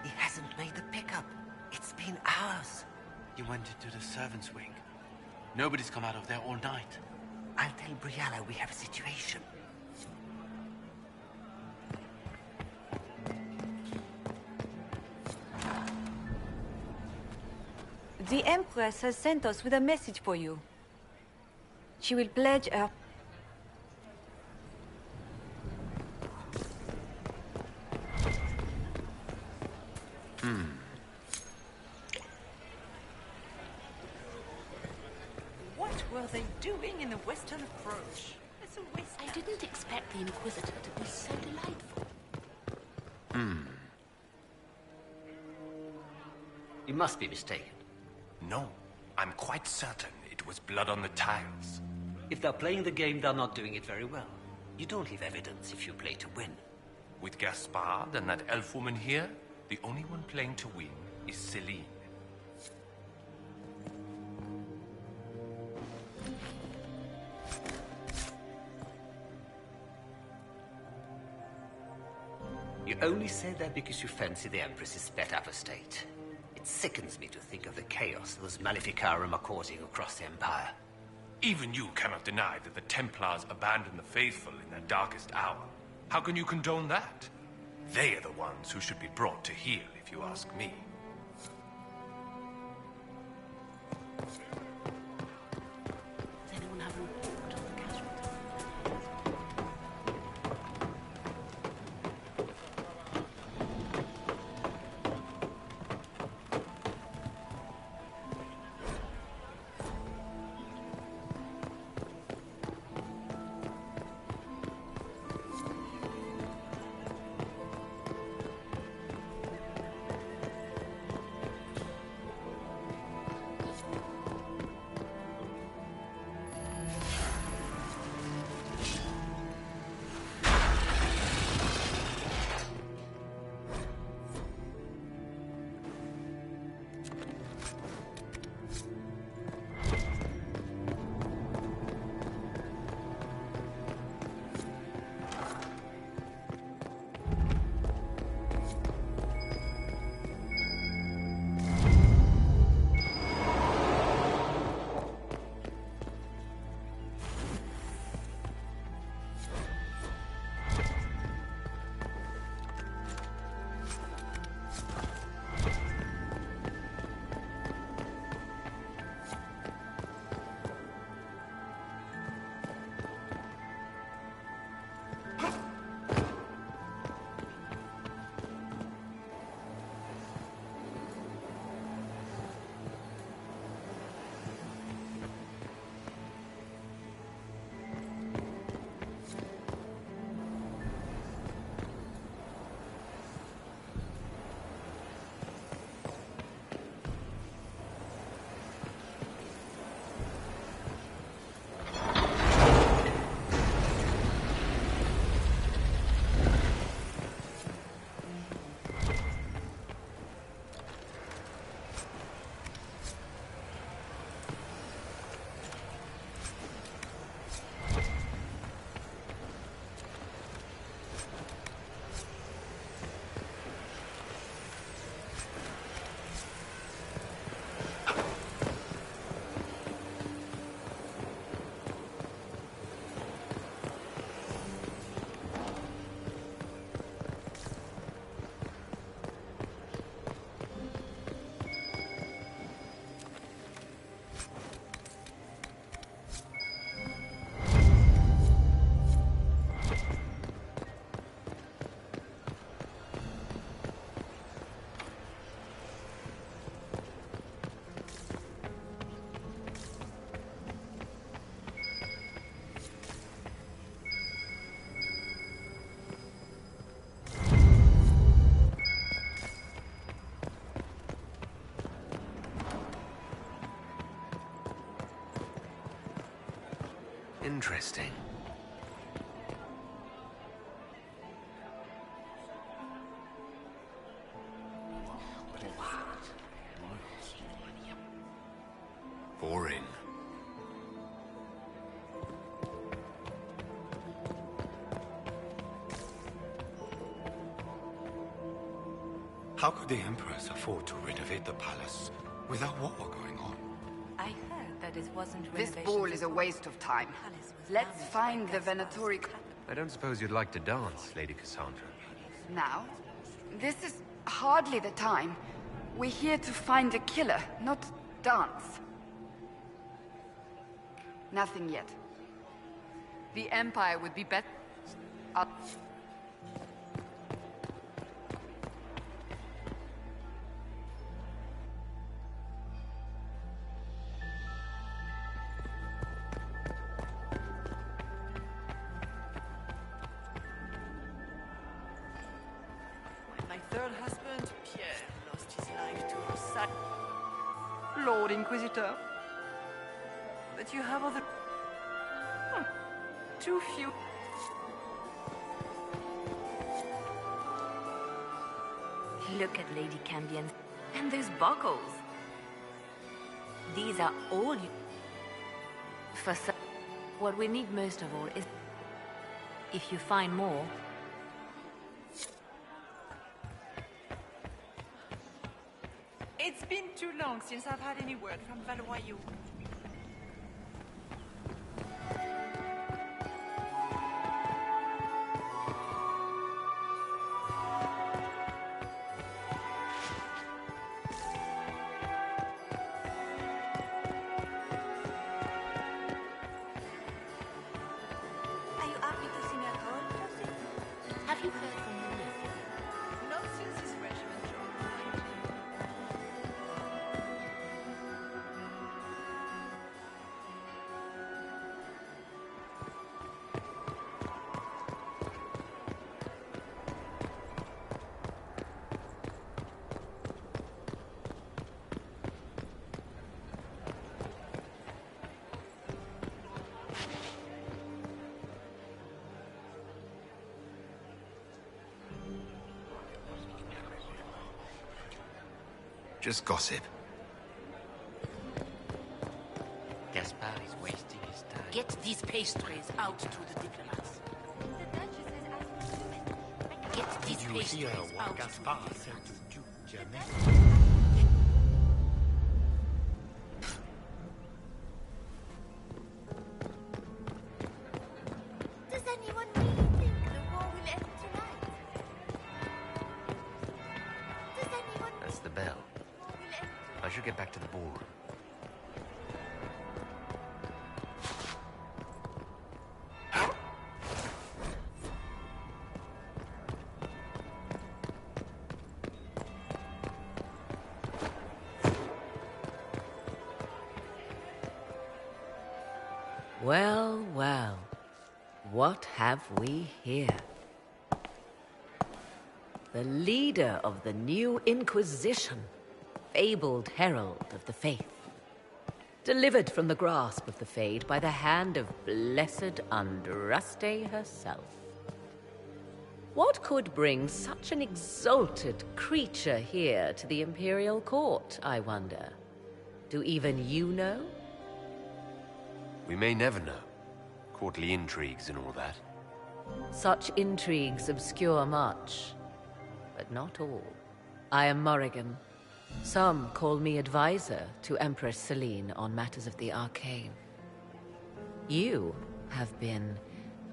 He hasn't made the pickup. It's been hours. You went into the servants' wing. Nobody's come out of there all night. I'll tell Brianna we have a situation. The Empress has sent us with a message for you. She will pledge her... What were they doing in the Western Approach? It's a waste. I didn't expect the Inquisitor to be so delightful. You must be mistaken. No, I'm quite certain it was blood on the tiles. If they're playing the game, they're not doing it very well. You don't leave evidence if you play to win. With Gaspard and that elf woman here, the only one playing to win is Celine. You only say that because you fancy the Empress's pet apostate. It sickens me to think of the chaos those Maleficarum are causing across the Empire. Even you cannot deny that the Templars abandoned the faithful in their darkest hour. How can you condone that? They are the ones who should be brought to heel, if you ask me. Does anyone have a report on the casualty? Interesting. Boring. How could the Empress afford to renovate the palace without war going on? I heard that it wasn't This renovations ball is a waste of time. Let's find the Venatori... I don't suppose you'd like to dance, Lady Cassandra. Now? This is hardly the time. We're here to find a killer, not dance. Nothing yet. The Empire would be better... My third husband, Pierre, lost his life to Versailles. Lord Inquisitor. But you have other... Too few... Look at Lady Cambion. And those buckles. These are all you... For some... What we need most of all is... If you find more... It's been too long since I've had any word from Valois. Are you happy to see me at all, Josie? Have you heard from your nephew? Not since his regiment joined. Just gossip. Gaspard is wasting his time. Get these pastries out to the diplomats. Get these Did you pastries hear out what to the Gaspard diplomats. said to Duke Germain? Does anyone really think the war will end tonight? Does anyone... That's the bell. I should get back to the ballroom. Well, well. What have we here? The leader of the new Inquisition, fabled herald of the faith. Delivered from the grasp of the Fade by the hand of blessed Andraste herself. What could bring such an exalted creature here to the Imperial Court, I wonder? Do even you know? We may never know. Courtly intrigues and all that. Such intrigues obscure much, but not all. I am Morrigan. Some call me advisor to Empress Celine on matters of the arcane. You have been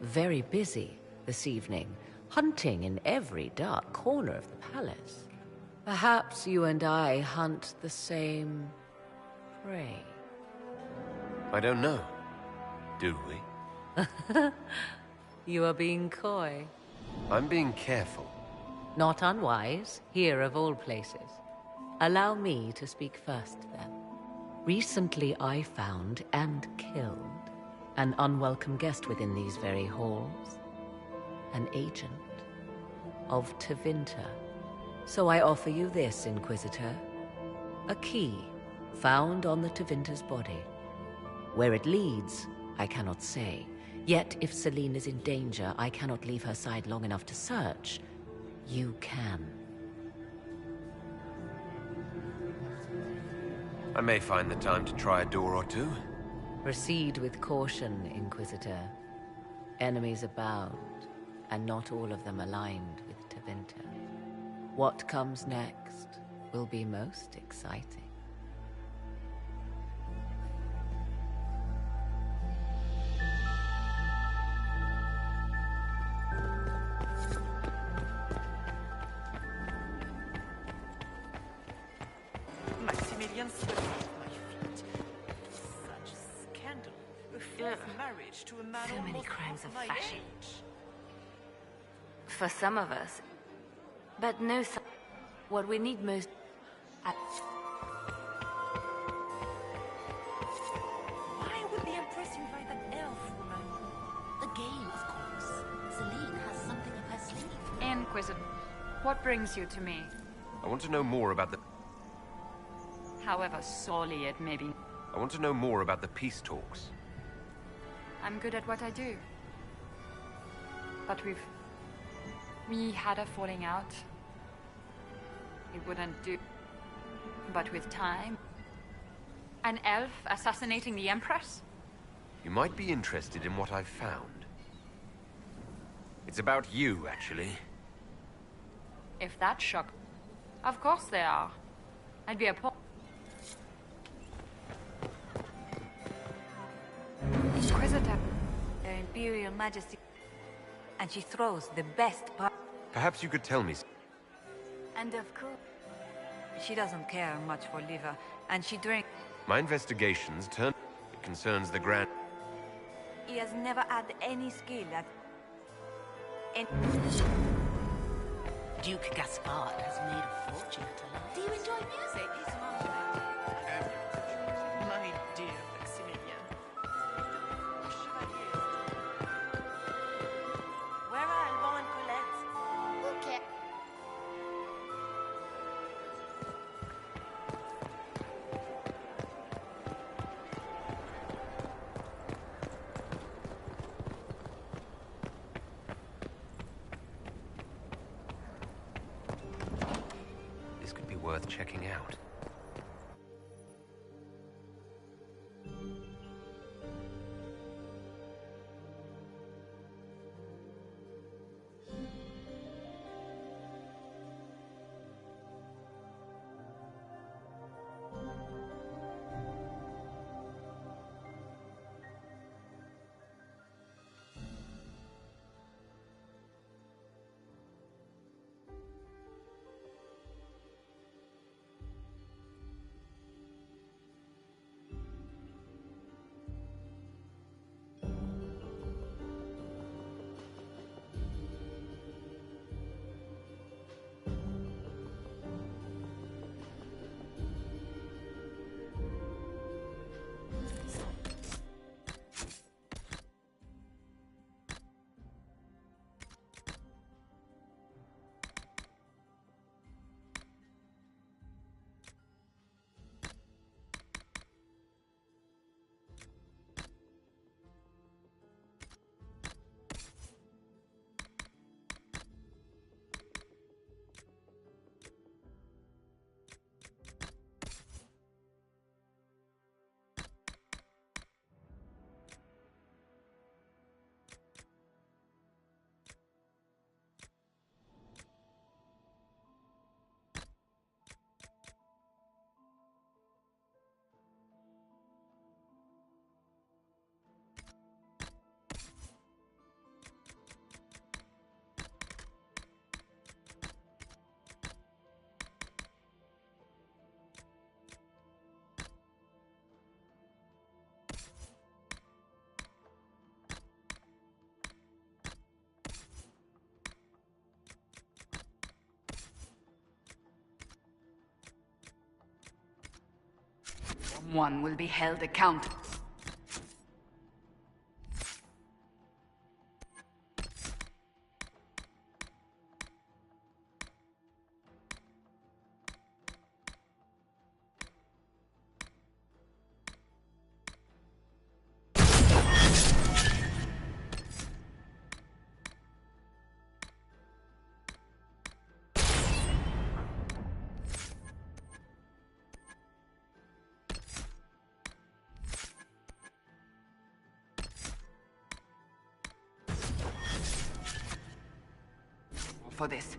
very busy this evening, hunting in every dark corner of the palace. Perhaps you and I hunt the same prey. I don't know. Do we? You are being coy. I'm being careful. Not unwise, here of all places. Allow me to speak first, then. Recently I found and killed an unwelcome guest within these very halls. An agent of Tevinter. So I offer you this, Inquisitor. A key found on the Tevinter's body. Where it leads, I cannot say, Yet, if Celine is in danger, I cannot leave her side long enough to search. You can. I may find the time to try a door or two. Proceed with caution, Inquisitor. Enemies abound, and not all of them aligned with Tevinter. What comes next will be most exciting. Maximilian swept off my feet. Such a scandal. A fourth marriage to a man So many almost crimes of my fashion. age. For some of us. But no, what we need most... Why would the Empress invite an elf woman? The game, of course. Celine has something up her sleeve. Inquisitor, what brings you to me? I want to know more about the... However sorely it may be. I want to know more about the peace talks. I'm good at what I do. But we had a falling out. It wouldn't do. But with time... An elf assassinating the Empress? You might be interested in what I've found. It's about you, actually. If that shocked... Of course they are. I'd be appalled. Inquisitor, Their Imperial Majesty. And she throws the best part. Perhaps you could tell me... And of course, she doesn't care much for liver, and she drinks. My investigations turn... It concerns the Grand... He has never had any skill at... Duke Gaspard has made a fortune at last. Do you enjoy music? My dear Maximilian. Where are Alban and Colette? Okay. This could be worth checking out. One will be held accountable. for this.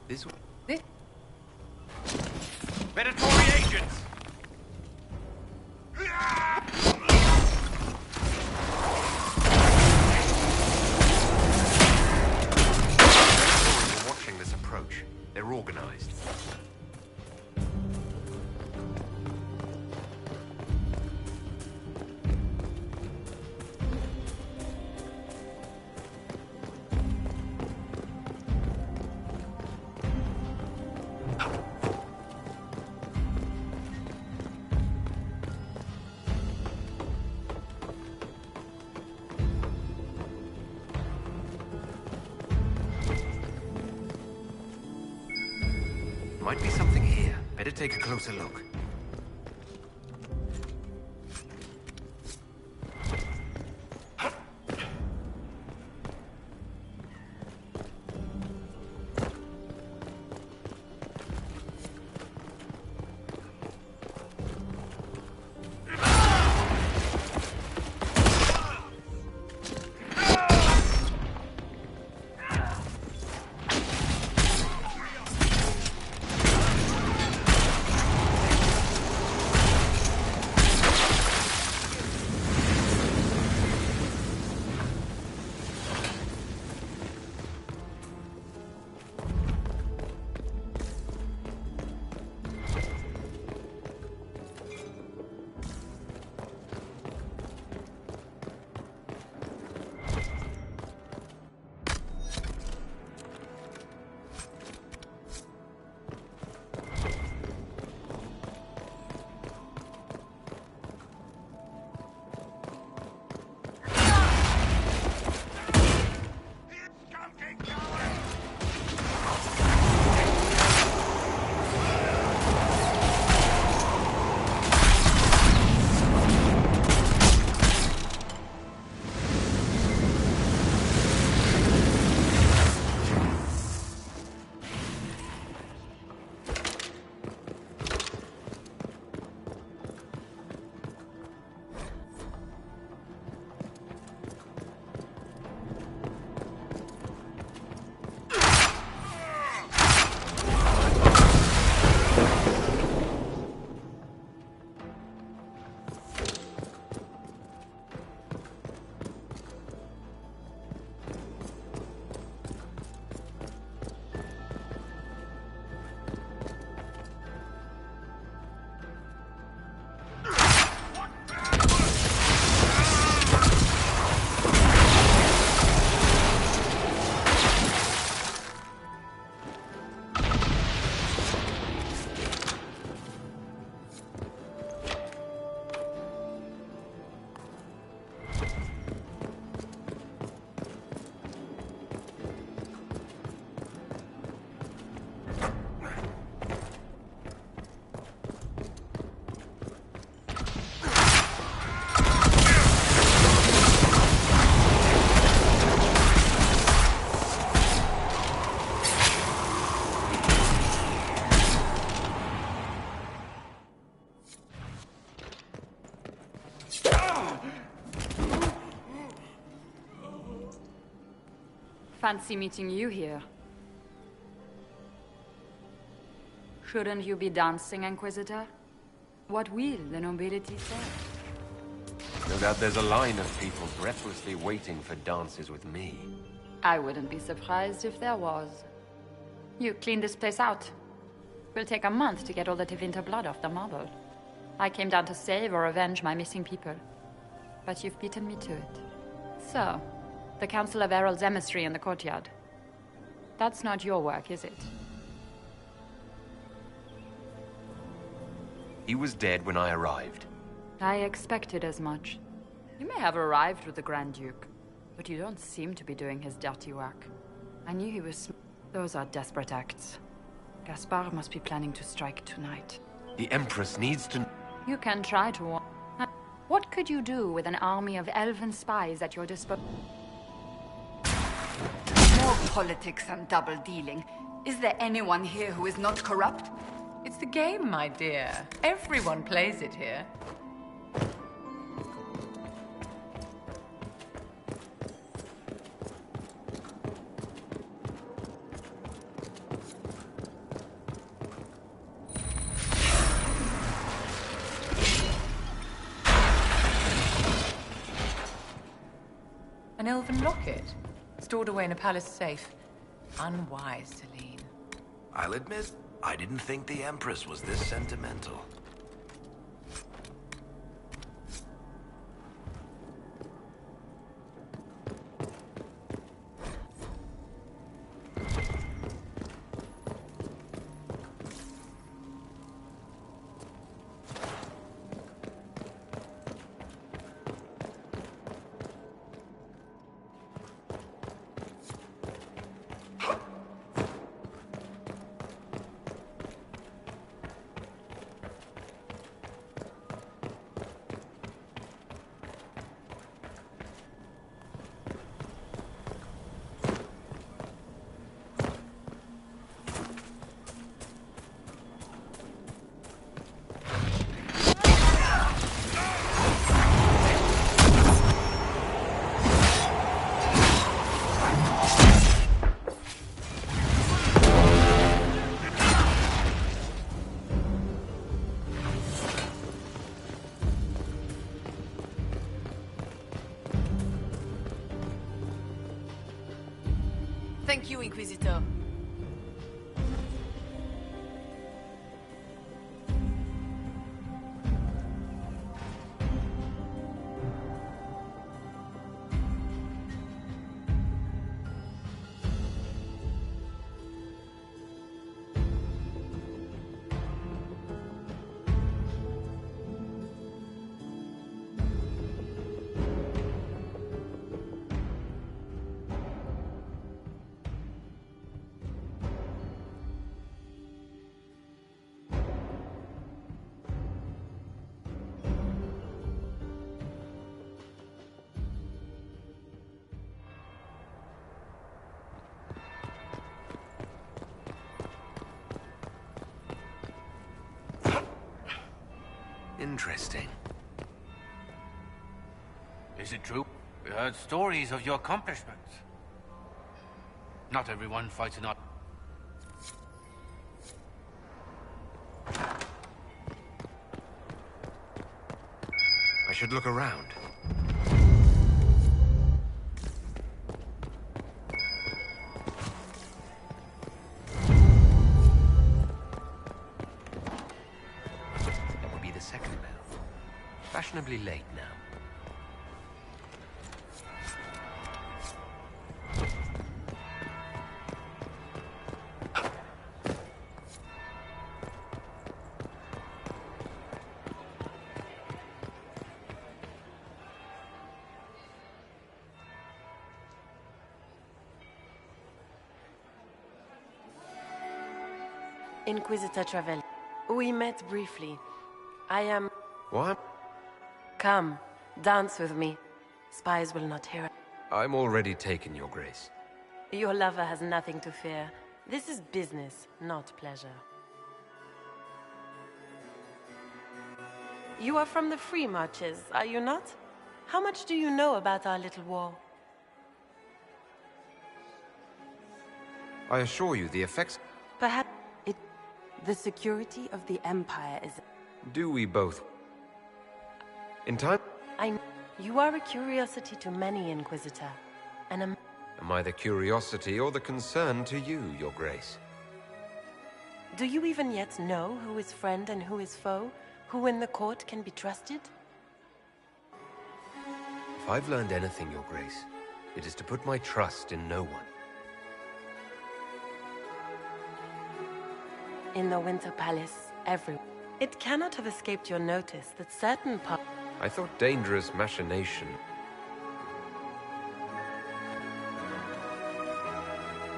This one? This? Predatory agents! Predatories are watching this approach. They're organized. Might be something here. Better take a closer look. Fancy meeting you here. Shouldn't you be dancing, Inquisitor? What will the nobility say? No doubt there's a line of people breathlessly waiting for dances with me. I wouldn't be surprised if there was. You clean this place out. Will take a month to get all the Tevinter blood off the marble. I came down to save or avenge my missing people. But you've beaten me to it. So, the Council of Herald's emissary in the courtyard. That's not your work, is it? He was dead when I arrived. I expected as much. You may have arrived with the Grand Duke, but you don't seem to be doing his dirty work. I knew he was... Those are desperate acts. Gaspard must be planning to strike tonight. The Empress needs to... You can try to warn... What could you do with an army of elven spies at your disposal? More politics and double-dealing. Is there anyone here who is not corrupt? It's the game, my dear. Everyone plays it here. An elven locket, stored away in a palace safe. Unwise, Celine. I'll admit, I didn't think the Empress was this sentimental. Thank you, Inquisitor. Interesting. Is it true? We heard stories of your accomplishments. Not everyone fights an art. I should look around. That would be the second bell. Fashionably late now. Inquisitor Travel. We met briefly. I am... What? Come, dance with me. Spies will not hear it. I'm already taken, Your Grace. Your lover has nothing to fear. This is business, not pleasure. You are from the Free Marches, are you not? How much do you know about our little war? I assure you, the effects... Perhaps the security of the Empire is... Do we both? In time? You are a curiosity to many, Inquisitor. And Am I the curiosity or the concern to you, Your Grace? do you even yet know who is friend and who is foe? Who in the court can be trusted? If I've learned anything, Your Grace, it is to put my trust in no one. In the Winter Palace, everyone. It cannot have escaped your notice that certain parts... I thought dangerous machination.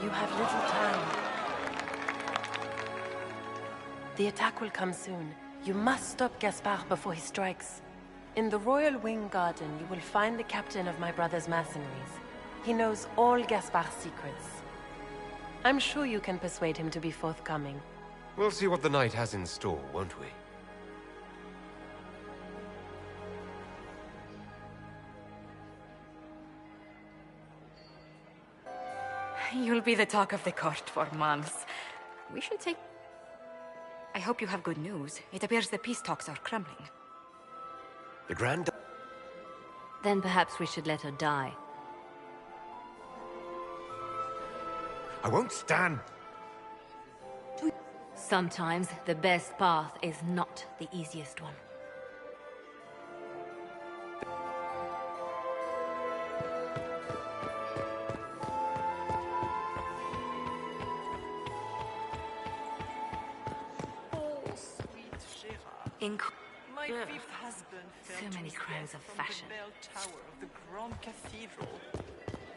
You have little time. The attack will come soon. You must stop Gaspard before he strikes. In the Royal Wing Garden, you will find the captain of my brother's mercenaries. He knows all Gaspard's secrets. I'm sure you can persuade him to be forthcoming. We'll see what the night has in store, won't we? You'll be the talk of the court for months. We should take... I hope you have good news. It appears the peace talks are crumbling. The Grand... Then perhaps we should let her die. I won't stand... Sometimes the best path is not the easiest one. My fifth husband fell So many to his crimes death of from fashion. the bell tower of the Grand Cathedral.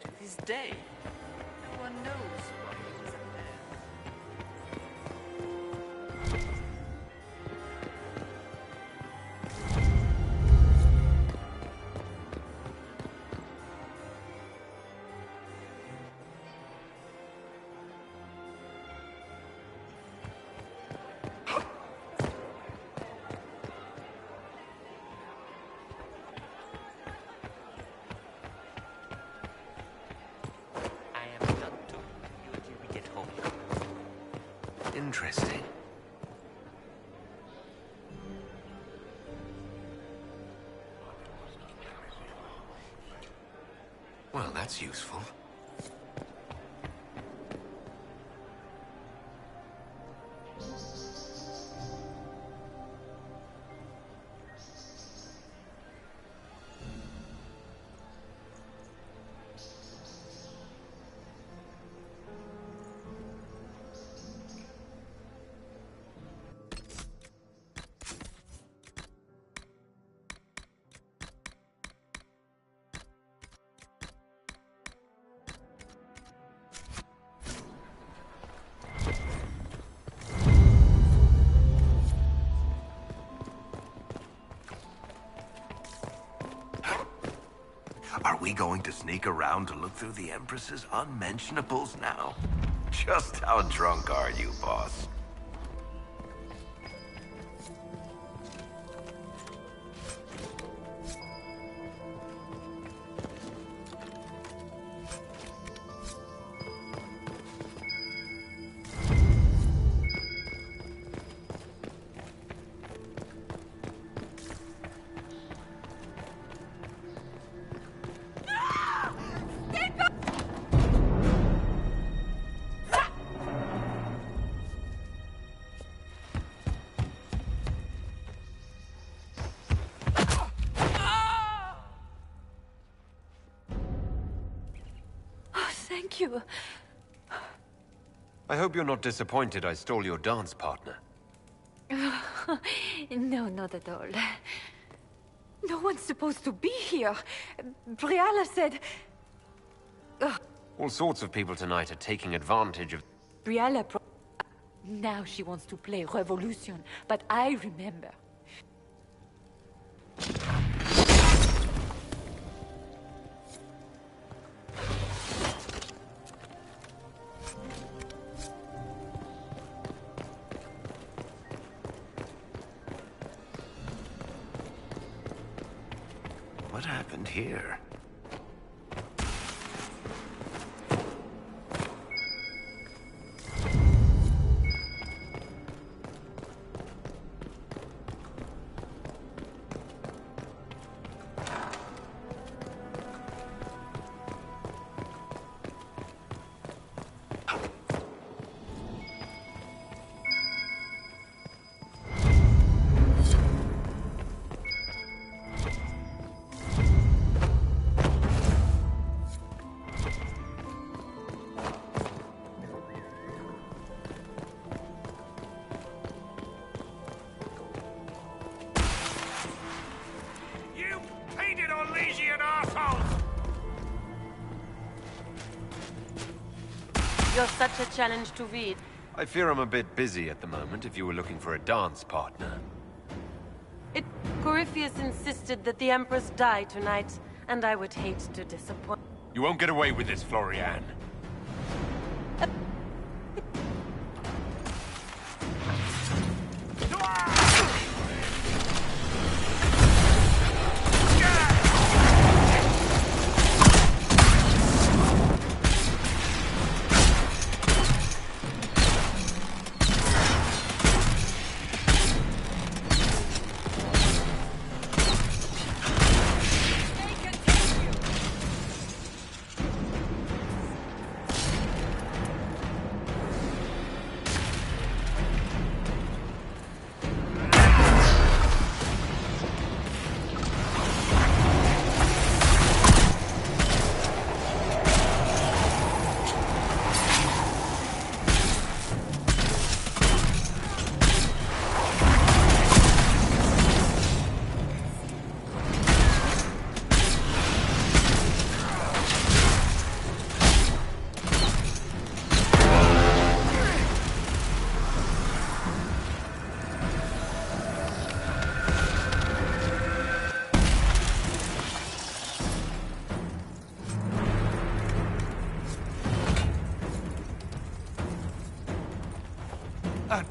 To this day, no one knows why he was up there. Interesting. Well, that's useful. Are we going to sneak around to look through the Empress's unmentionables now? Just how drunk are you, boss? Thank you. I hope you're not disappointed I stole your dance partner. No, not at all. No one's supposed to be here. Briala said... All sorts of people tonight are taking advantage of... Briala... Now she wants to play Revolution, but I remember. What happened here? You're such a challenge to read. I fear I'm a bit busy at the moment if you were looking for a dance partner. Corypheus insisted that the Empress die tonight, and I would hate to disappoint. You won't get away with this, Florian.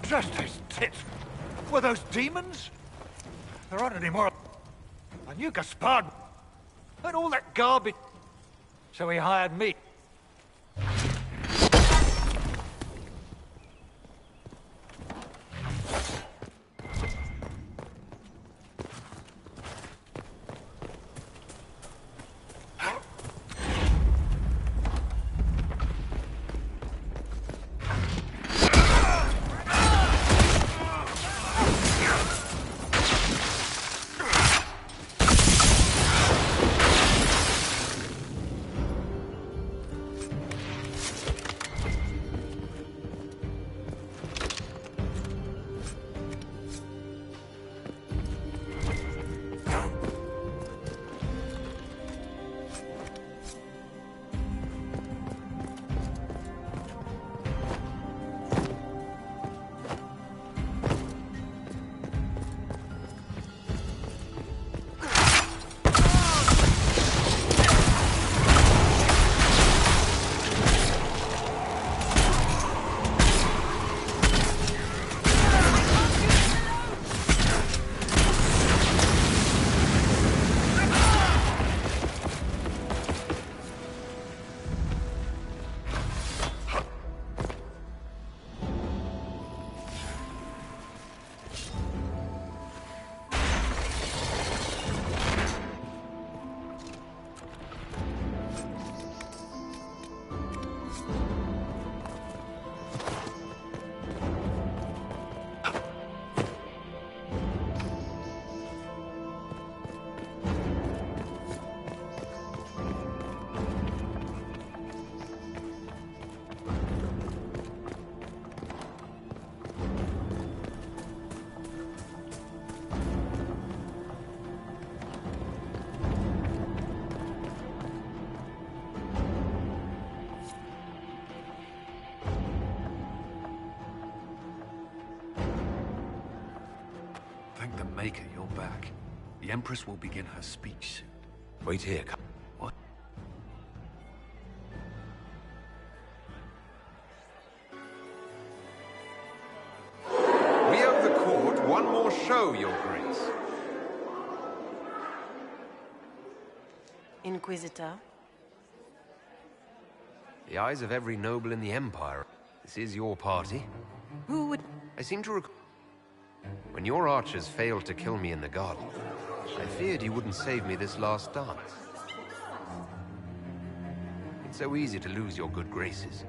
Just as tit. Were those demons? There aren't any more. I knew Gaspard and all that garbage. So he hired me. Thank the Maker you're back. The Empress will begin her speech soon. Wait here. What? We owe the court one more show, Your Grace. Inquisitor? The eyes of every noble in the Empire. This is your party. Who would... I seem to recall... When your archers failed to kill me in the garden, I feared you wouldn't save me this last dance. It's so easy to lose your good graces.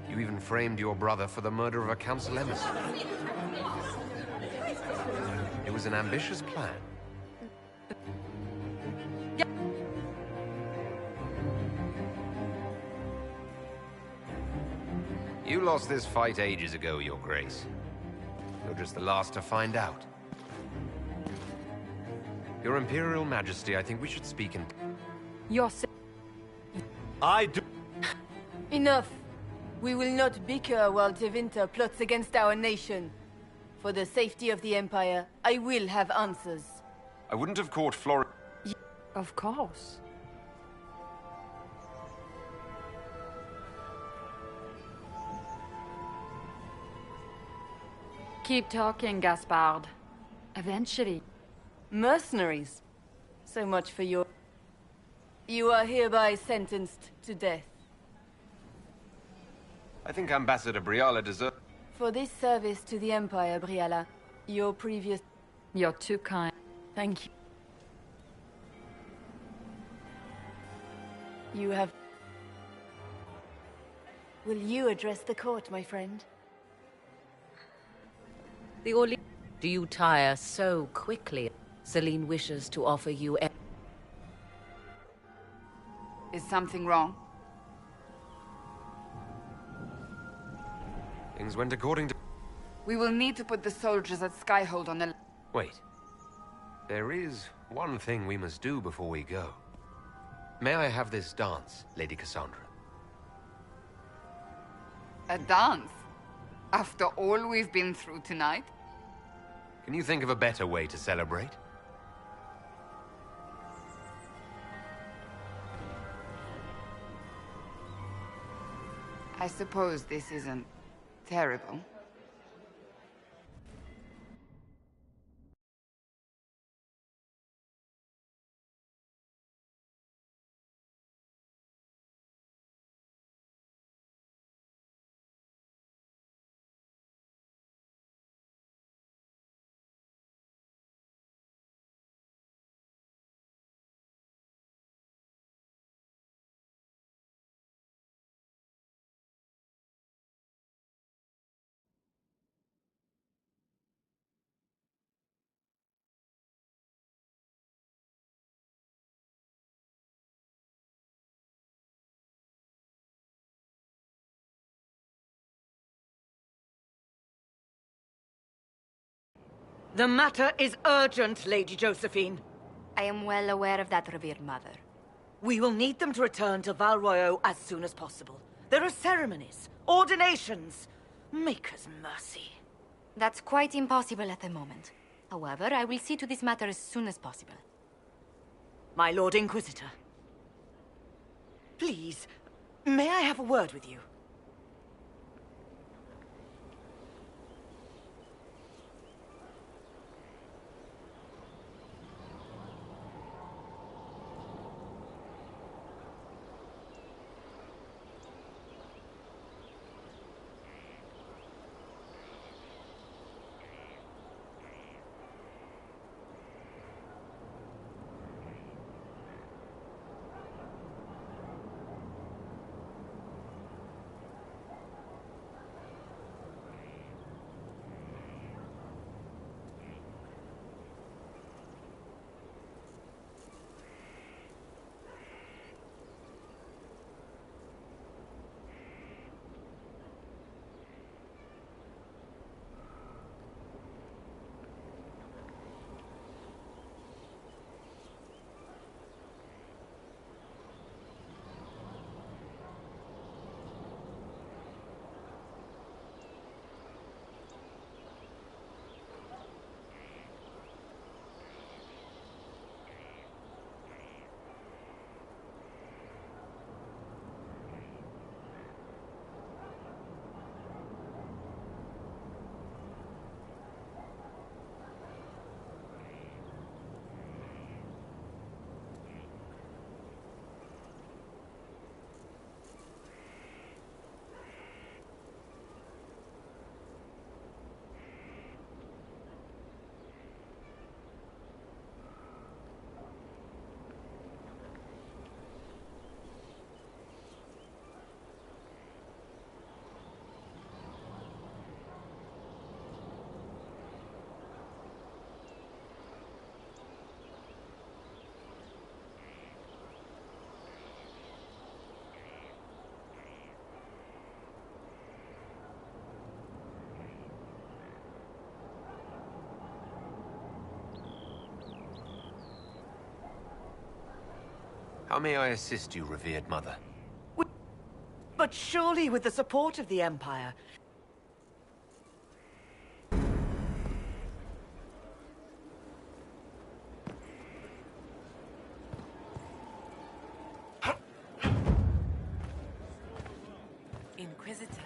You even framed your brother for the murder of a council emissary. It was an ambitious plan. You lost this fight ages ago, Your Grace. You're just the last to find out. Your Imperial Majesty, I think we should speak in... You're... I do... Enough. We will not bicker while Tevinter plots against our nation. For the safety of the Empire, I will have answers. I wouldn't have caught Flor... Of course. Keep talking, Gaspard. Eventually. Mercenaries. So much for your... You are hereby sentenced to death. I think Ambassador Briala deserves... For this service to the Empire, Briala, your previous... You're too kind. Thank you. You have... Will you address the court, my friend? The Orleans... Do you tire so quickly? Celine wishes to offer you... Is something wrong? Things went according to... We will need to put the soldiers at Skyhold on the... Wait. There is one thing we must do before we go. May I have this dance, Lady Cassandra? A dance? After all we've been through tonight? Can you think of a better way to celebrate? I suppose this isn't terrible. The matter is urgent, Lady Josephine. I am well aware of that, revered mother. We will need them to return to Val Royeaux as soon as possible. There are ceremonies, ordinations. Maker's mercy. That's quite impossible at the moment. However, I will see to this matter as soon as possible. My Lord Inquisitor. Please, may I have a word with you? How may I assist you, revered mother? But surely with the support of the Empire. Inquisitor.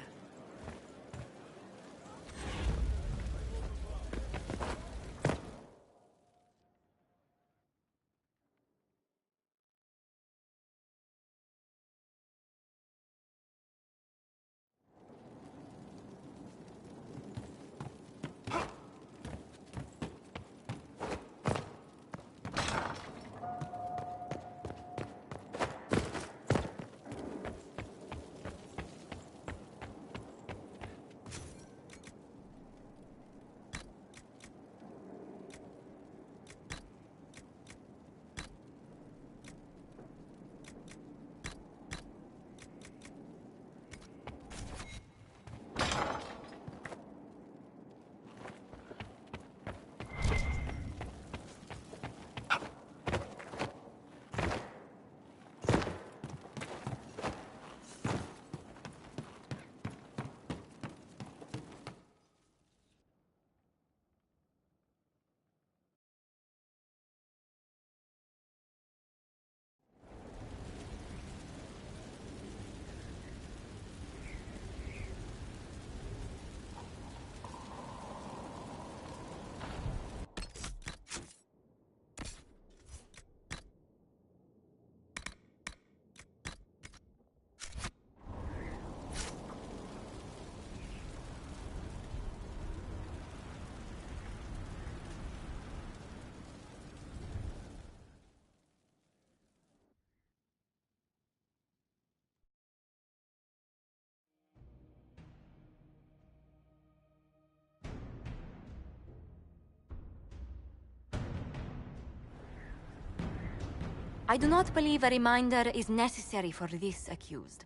I do not believe a reminder is necessary for this accused.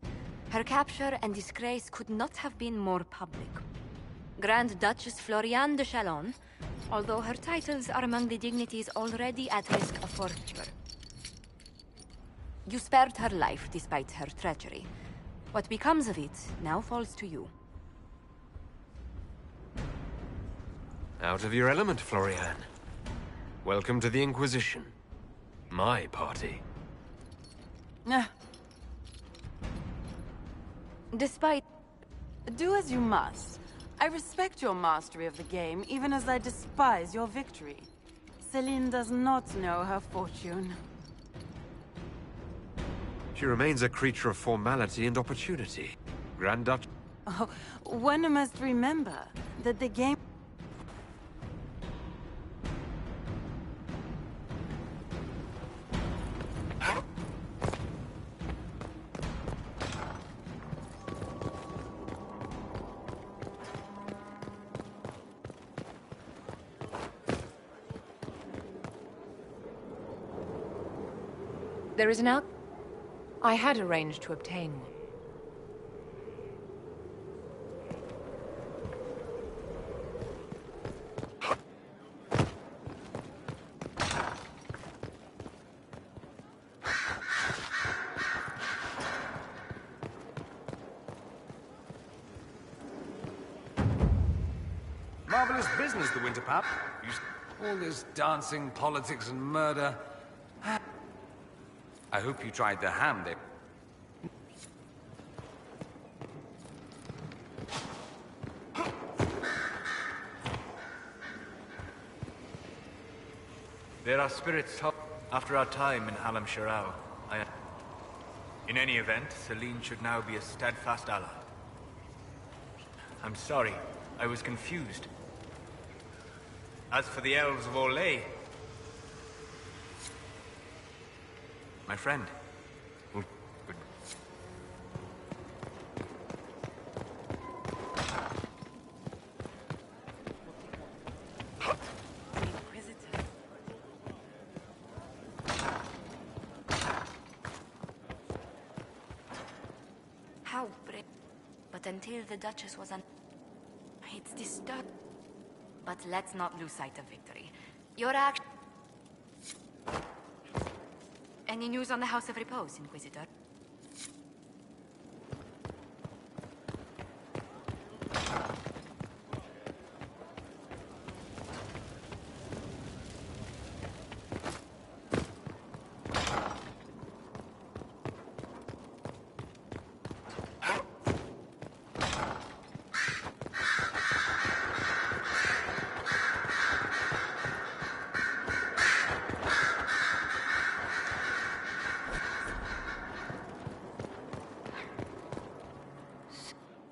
Her capture and disgrace could not have been more public. Grand Duchess Floriane de Chalon, although her titles are among the dignities already at risk of forfeiture. You spared her life despite her treachery. What becomes of it now falls to you. Out of your element, Floriane. Welcome to the Inquisition. My party. Despite... Do as you must. I respect your mastery of the game, even as I despise your victory. Celine does not know her fortune. She remains a creature of formality and opportunity. Grand Duchess... Oh, one must remember that the game... There is an out... I had arranged to obtain one. Marvelous business, the Winter Pap. All this dancing, politics, and murder. I hope you tried the ham they... There are spirits after our time in Alam Shirao. In any event, Celine should now be a steadfast ally. I'm sorry, I was confused. As for the elves of Orlais... My friend. Good. How brave. But until the Duchess was it's disturbed. But let's not lose sight of victory. Your action... Any news on the House of Repose, Inquisitor?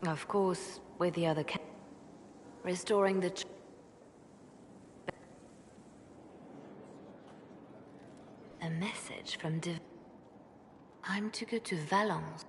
Of course, with the other restoring the a message from I'm to go to Valence.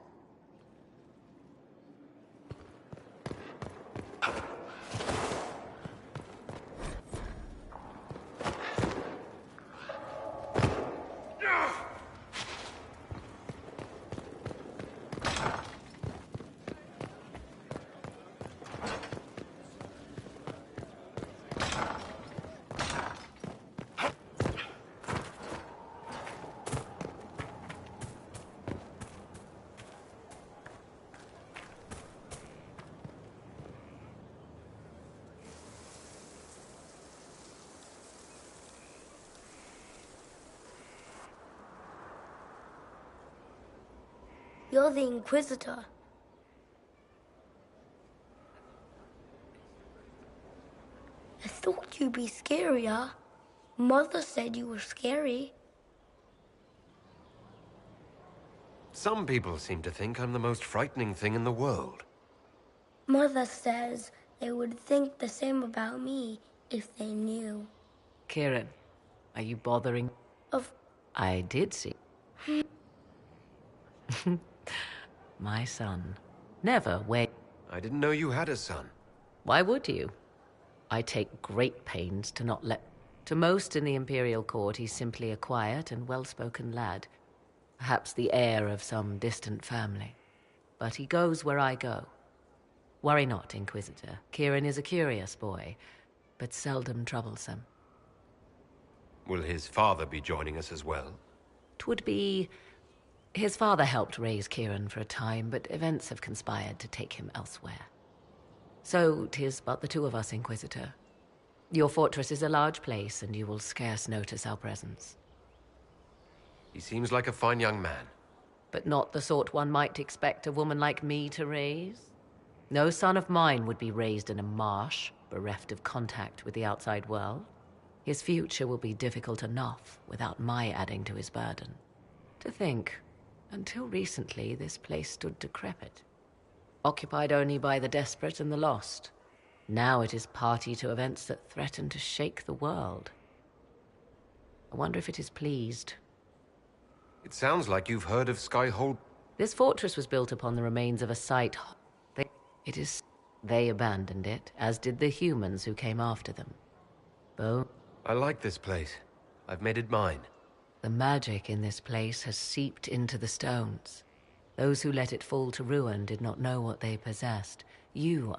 You're the Inquisitor. I thought you'd be scarier. Mother said you were scary. Some people seem to think I'm the most frightening thing in the world. Mother says they would think the same about me if they knew. Kieran, are you bothering? I did see. My son. Never wait. I didn't know you had a son. Why would you? I take great pains to not let... To most in the Imperial Court, he's simply a quiet and well-spoken lad. Perhaps the heir of some distant family. But he goes where I go. Worry not, Inquisitor. Kieran is a curious boy, but seldom troublesome. Will his father be joining us as well? 'Twould be... His father helped raise Kieran for a time, but events have conspired to take him elsewhere. So 'tis but the two of us, Inquisitor. Your fortress is a large place, and you will scarce notice our presence. He seems like a fine young man. But not the sort one might expect a woman like me to raise. No son of mine would be raised in a marsh, bereft of contact with the outside world. His future will be difficult enough without my adding to his burden. To think, until recently this place stood decrepit, occupied only by the desperate and the lost. Now it is party to events that threaten to shake the world. I wonder if it is pleased. It sounds like you've heard of Skyhold. This fortress was built upon the remains of a site. They abandoned it, as did the humans who came after them. I like this place. I've made it mine. The magic in this place has seeped into the stones. Those who let it fall to ruin did not know what they possessed. You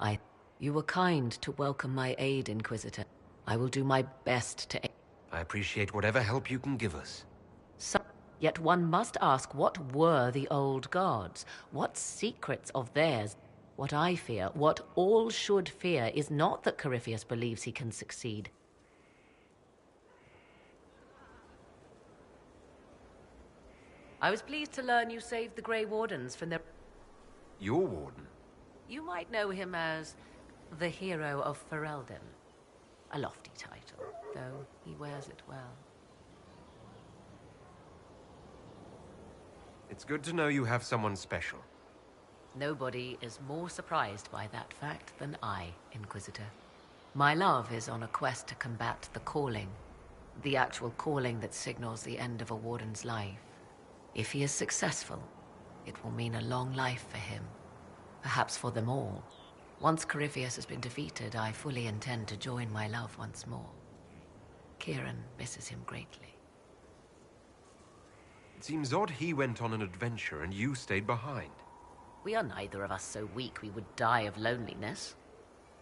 were kind to welcome my aid, Inquisitor. I will do my best to aid. I appreciate whatever help you can give us. Yet one must ask, what were the old gods? What secrets of theirs? What I fear, what all should fear, is not that Corypheus believes he can succeed. I was pleased to learn you saved the Grey Wardens from their... Your warden? You might know him as the hero of Ferelden. A lofty title, though he wears it well. It's good to know you have someone special. Nobody is more surprised by that fact than I, Inquisitor. My love is on a quest to combat the calling. The actual calling that signals the end of a warden's life. If he is successful, it will mean a long life for him. Perhaps for them all. Once Corypheus has been defeated, I fully intend to join my love once more. Kieran misses him greatly. It seems odd he went on an adventure and you stayed behind. We are neither of us so weak we would die of loneliness.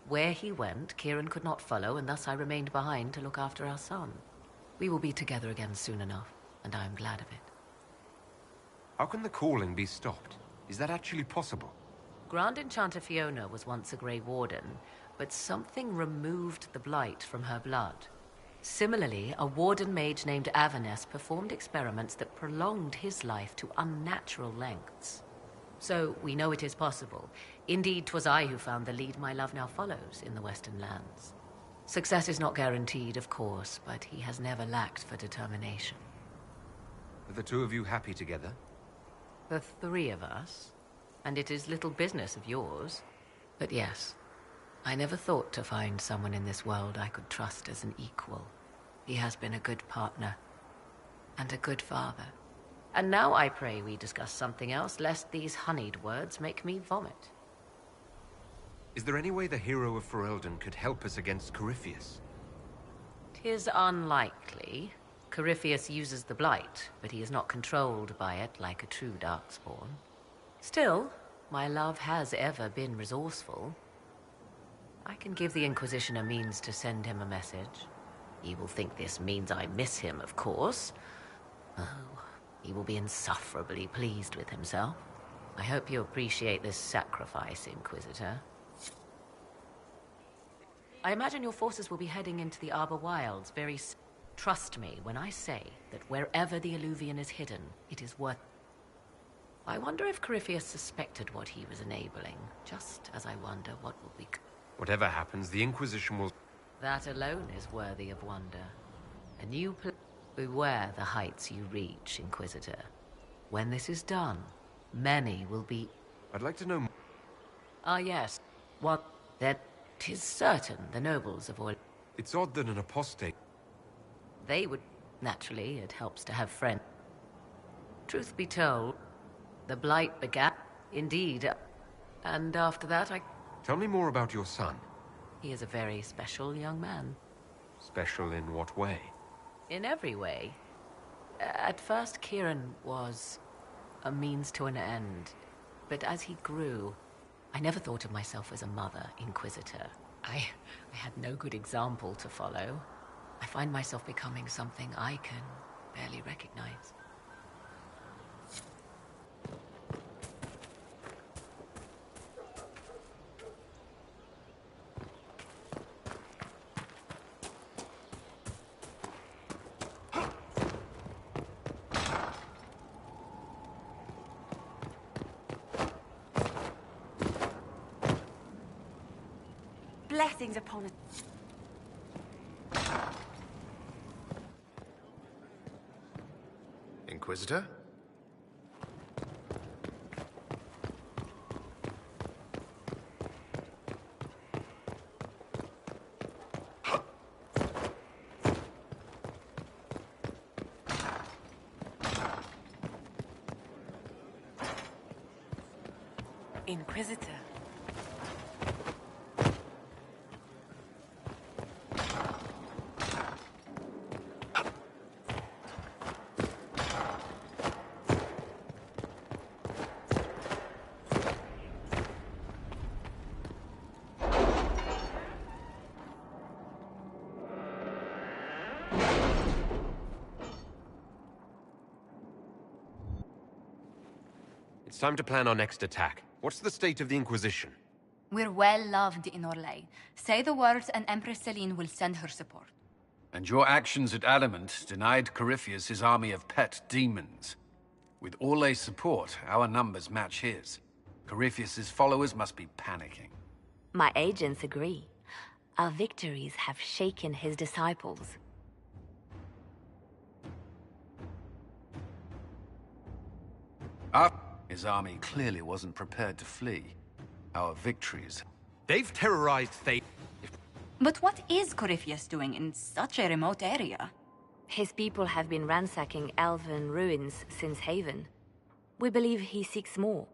Where he went, Kieran could not follow, and thus I remained behind to look after our son. We will be together again soon enough, and I am glad of it. How can the calling be stopped? Is that actually possible? Grand Enchanter Fiona was once a Grey Warden, but something removed the blight from her blood. Similarly, a Warden mage named Avernus performed experiments that prolonged his life to unnatural lengths. So, we know it is possible. Indeed, 'twas I who found the lead my love now follows in the Western lands. Success is not guaranteed, of course, but he has never lacked for determination. Are the two of you happy together? The three of us, and it is little business of yours. But yes, I never thought to find someone in this world I could trust as an equal. He has been a good partner, and a good father. And now I pray we discuss something else, lest these honeyed words make me vomit. Is there any way the hero of Ferelden could help us against Corypheus? 'Tis unlikely. Corypheus uses the Blight, but he is not controlled by it like a true Darkspawn. Still, my love has ever been resourceful. I can give the Inquisition a means to send him a message. He will think this means I miss him, of course. Oh, he will be insufferably pleased with himself. I hope you appreciate this sacrifice, Inquisitor. I imagine your forces will be heading into the Arbor Wilds very soon. Trust me when I say that wherever the Illuvian is hidden, it is worth... I wonder if Corypheus suspected what he was enabling, just as I wonder what will be... Whatever happens, the Inquisition will... That alone is worthy of wonder. A new Beware the heights you reach, Inquisitor. When this is done, many will be... I'd like to know... Ah, yes. What? That 'tis certain the nobles of all... It's odd that an apostate... They would... Naturally, it helps to have friends. Truth be told, the Blight began... Indeed. And after that, I... Tell me more about your son. He is a very special young man. Special in what way? In every way. At first, Kieran was a means to an end. But as he grew, I never thought of myself as a mother, Inquisitor. I had no good example to follow. I find myself becoming something I can barely recognize. Blessings upon it. Inquisitor? Inquisitor. It's time to plan our next attack. What's the state of the Inquisition? We're well loved in Orlais. Say the words and Empress Celine will send her support. And your actions at Adamant denied Corypheus his army of pet demons. With Orlay's support, our numbers match his. Corypheus's followers must be panicking. My agents agree. Our victories have shaken his disciples. His army clearly wasn't prepared to flee. Our victories... They've terrorized Thay... But what is Corypheus doing in such a remote area? His people have been ransacking elven ruins since Haven. We believe he seeks more.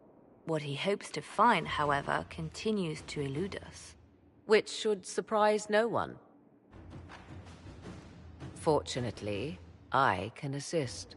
What he hopes to find, however, continues to elude us. Which should surprise no one. Fortunately, I can assist.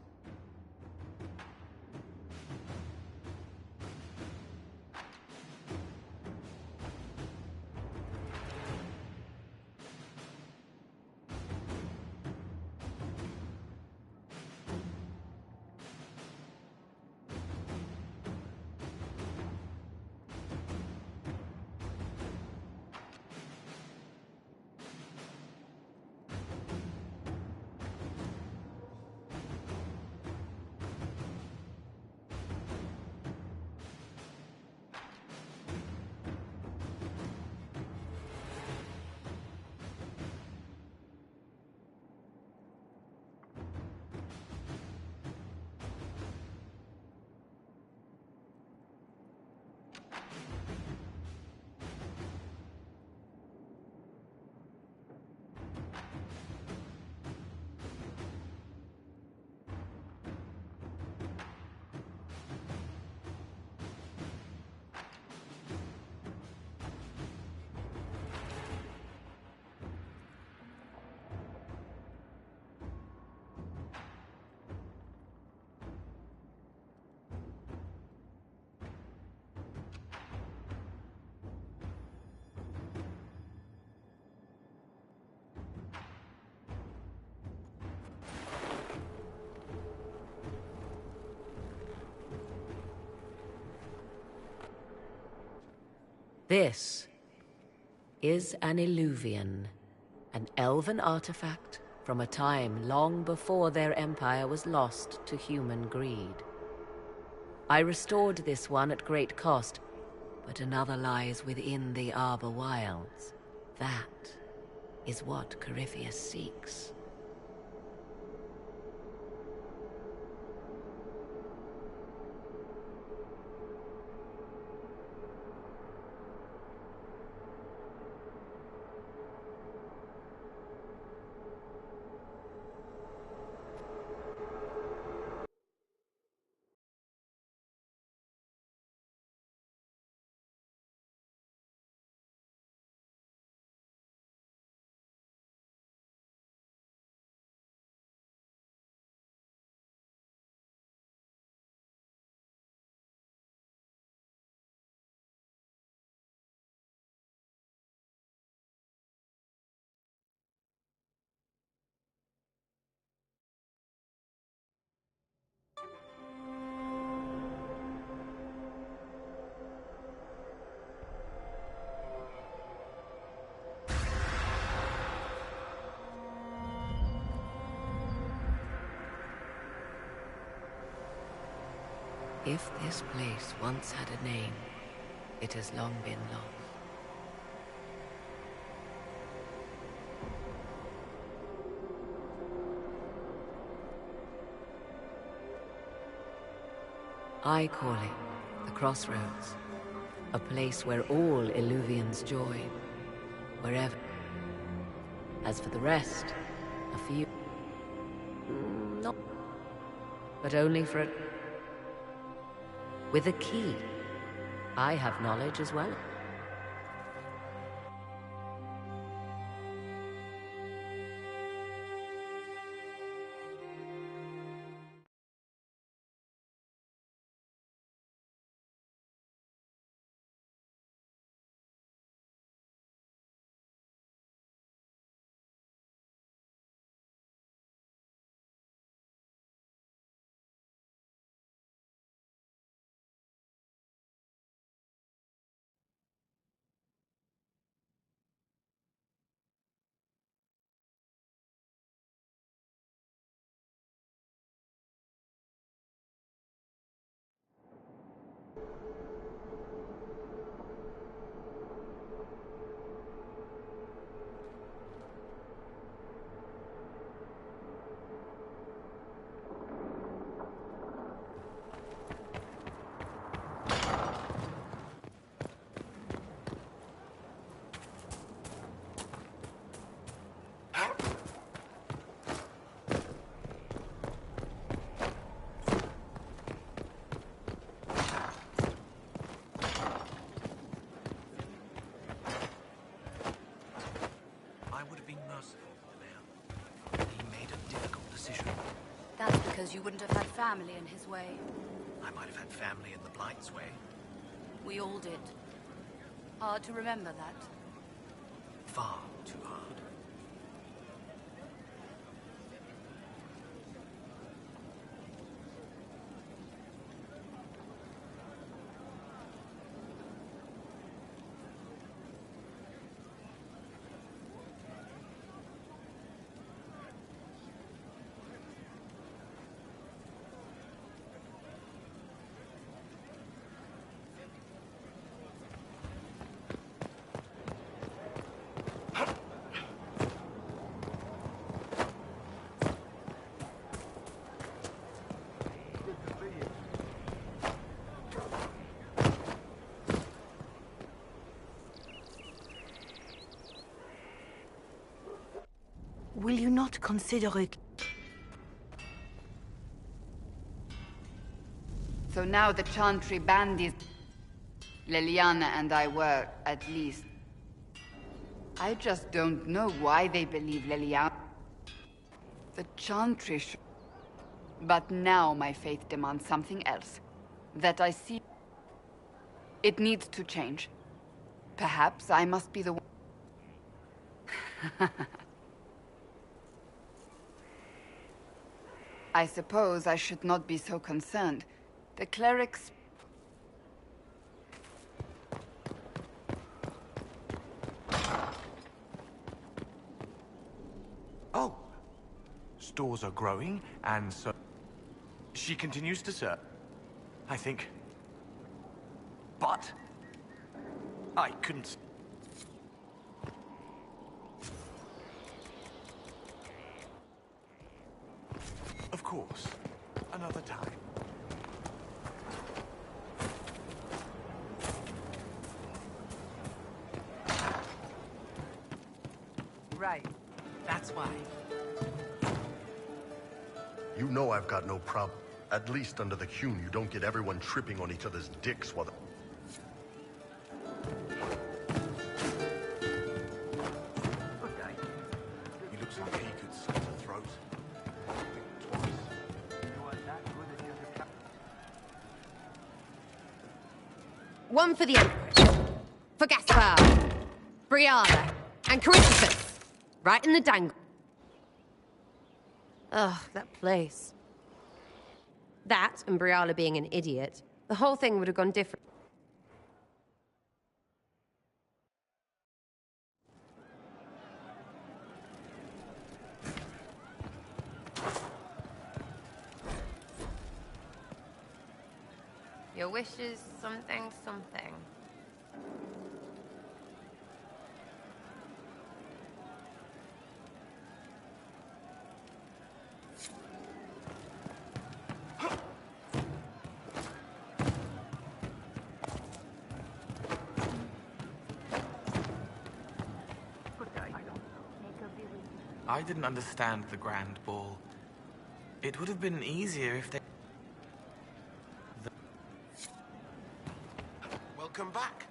This is an Illuvian, an elven artifact from a time long before their empire was lost to human greed. I restored this one at great cost, but another lies within the Arbor Wilds. That is what Corypheus seeks. If this place once had a name, it has long been lost. I call it the Crossroads, a place where all Illuvians join, wherever. As for the rest, a few... not... but only for a... with a key. I have knowledge as well. Because you wouldn't have had family in his way. I might have had family in the Blight's way. We all did. Hard to remember that. Far too hard. Will you not consider it? So now the Chantry band is... Leliana and I were, at least. I just don't know why they believe Leliana. The Chantry But now my faith demands something else. That I see... It needs to change. Perhaps I must be the one... I suppose I should not be so concerned. The clerics... laws are growing, and so she continues to serve, I think. But I couldn't. Of course, another time. Right. That's why. You know I've got no problem. At least under the Qun, you don't get everyone tripping on each other's dicks while the... He looks like he could slit a throat. One for the Empress. For Gaspard, Briala, and Christopher. Right in the dangle. Ugh, that place. That, and Briala being an idiot, the whole thing would have gone different. Your wish is something, something. I didn't understand the Grand Ball. It would have been easier if they... Welcome back.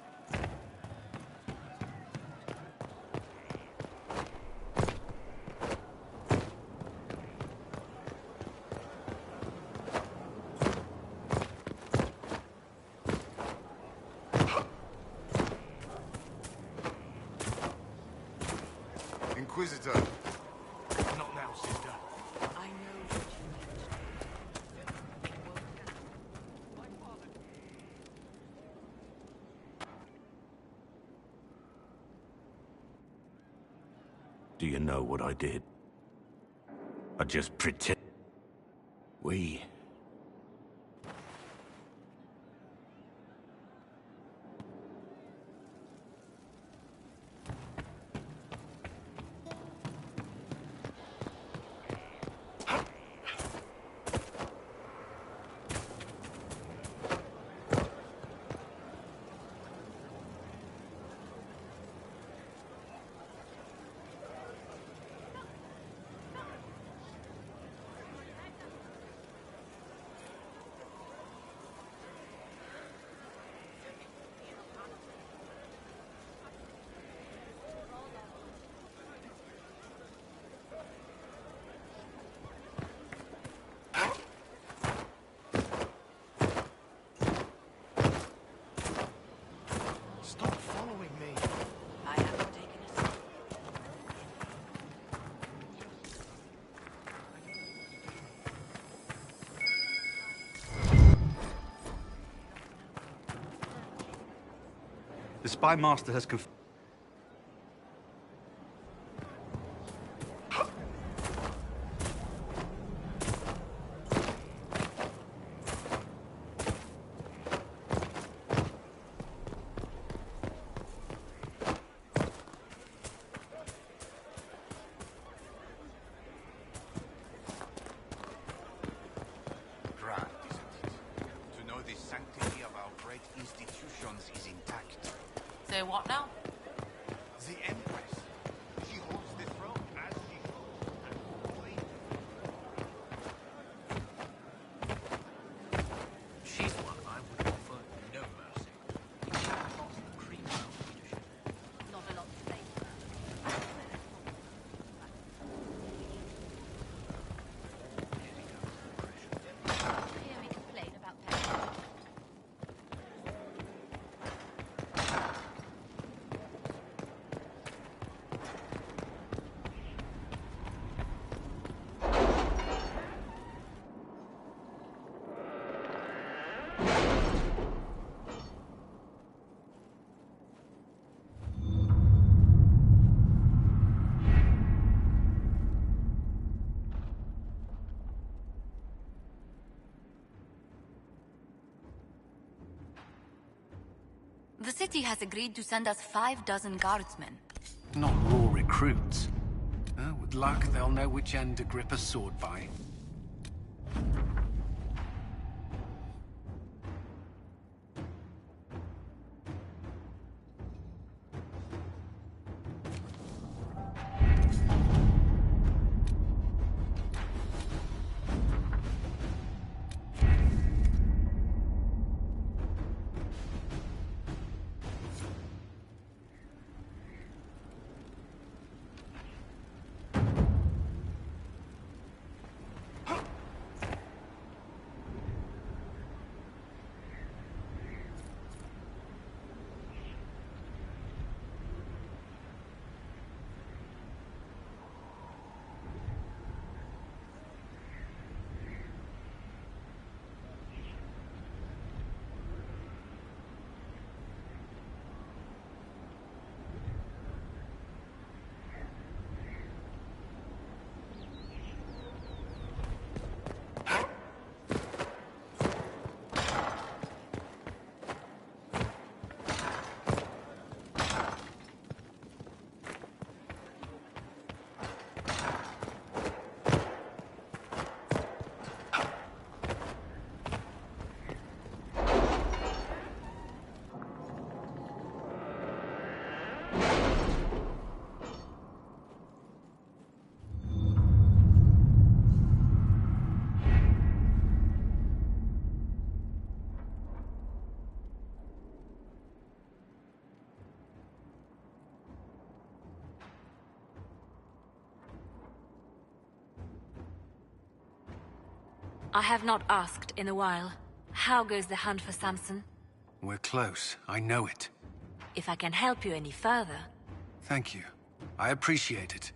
Inquisitor. Not now, sister. I know what you meant. Do you know what I did? I just pretend... We... Stop following me. I haven't taken a step. The Spy Master has confirmed. Grand, isn't it? To know the sanctity of our great institutions is intact. Say what now? The Empress. She holds the throne as she holds and queen. She's one I would offer no mercy. We can't cross the cream of our leadership. Not a lot to say. Hear me complain about pay. The city has agreed to send us 5 dozen guardsmen. Not raw recruits. With luck, they'll know which end to grip a sword by. I have not asked in a while. How goes the hunt for Samson? We're close. I know it. If I can help you any further... Thank you. I appreciate it.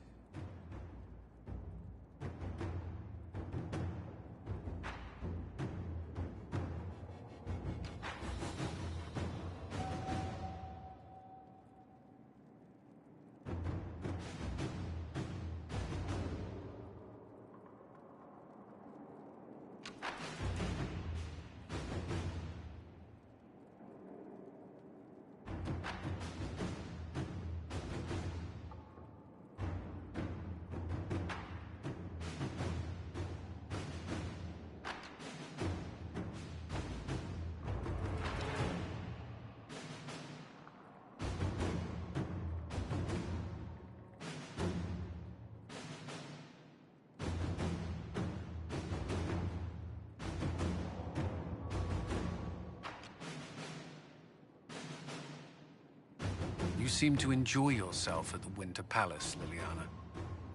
You seem to enjoy yourself at the Winter Palace, Liliana.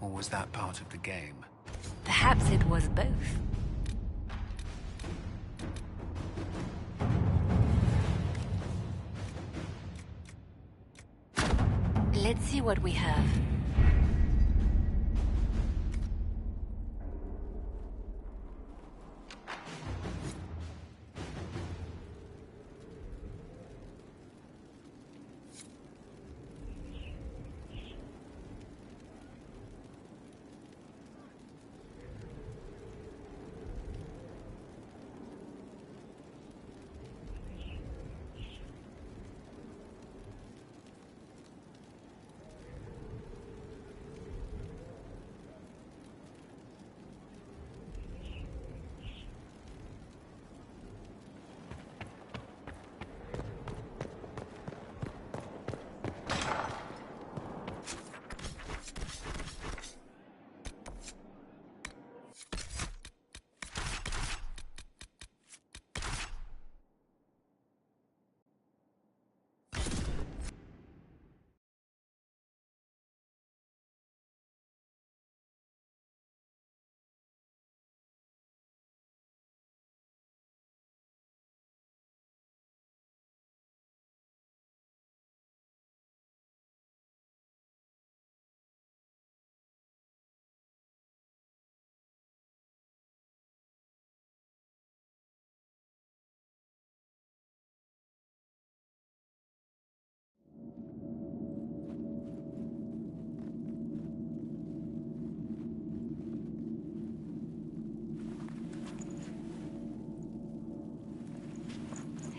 Or was that part of the game? Perhaps it was both. Let's see what we have.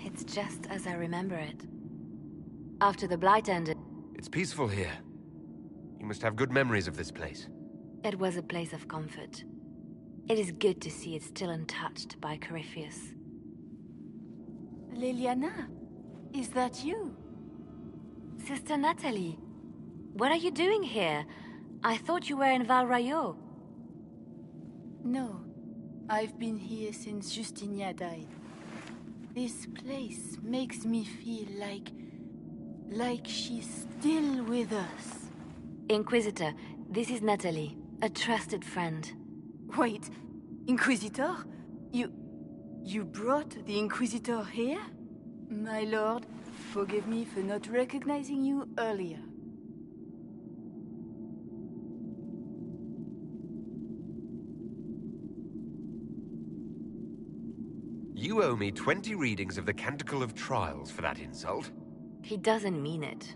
It's just as I remember it. After the Blight ended, It's peaceful here. You must have good memories of this place. it was a place of comfort. It is good to see it still untouched by Corypheus. Liliana, is that you? Sister Natalie, what are you doing here? I thought you were in Val Rayo. No, I've been here since Justinia died. This place makes me feel like she's still with us. Inquisitor, this is Natalie, a trusted friend. Wait, Inquisitor? You brought the Inquisitor here? My lord, forgive me for not recognizing you earlier. You owe me 20 readings of the Canticle of Trials for that insult. He doesn't mean it.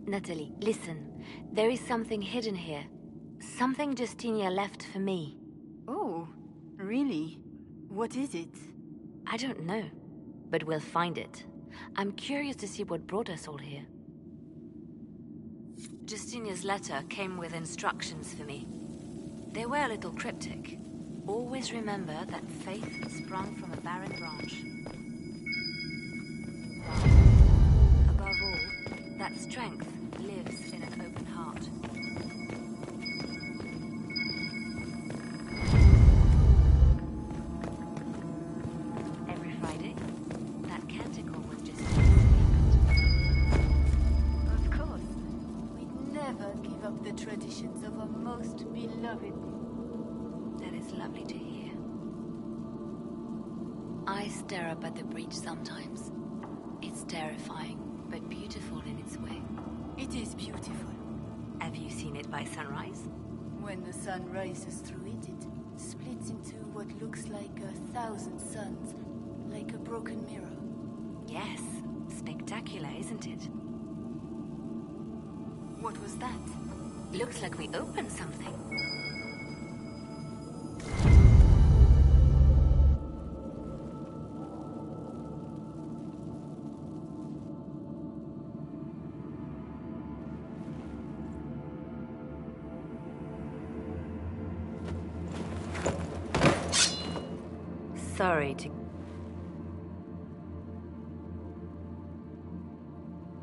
Natalie, listen. There is something hidden here. Something Justinia left for me. Oh, really? What is it? I don't know, but we'll find it. I'm curious to see what brought us all here. Justinia's letter came with instructions for me. They were a little cryptic. Always remember that faith sprung from a barren branch. Above all, that strength lives in an open heart. Every Friday, that canticle was just Of course. We'd never give up the traditions of our most beloved. That is lovely to hear. I stare up at the breach sometimes. It's terrifying, but beautiful in its way. It is beautiful. Have you seen it by sunrise? When the sun rises through it, it splits into what looks like 1,000 suns, like a broken mirror. Yes, spectacular, isn't it? What was that? Looks like we opened something. Sorry to...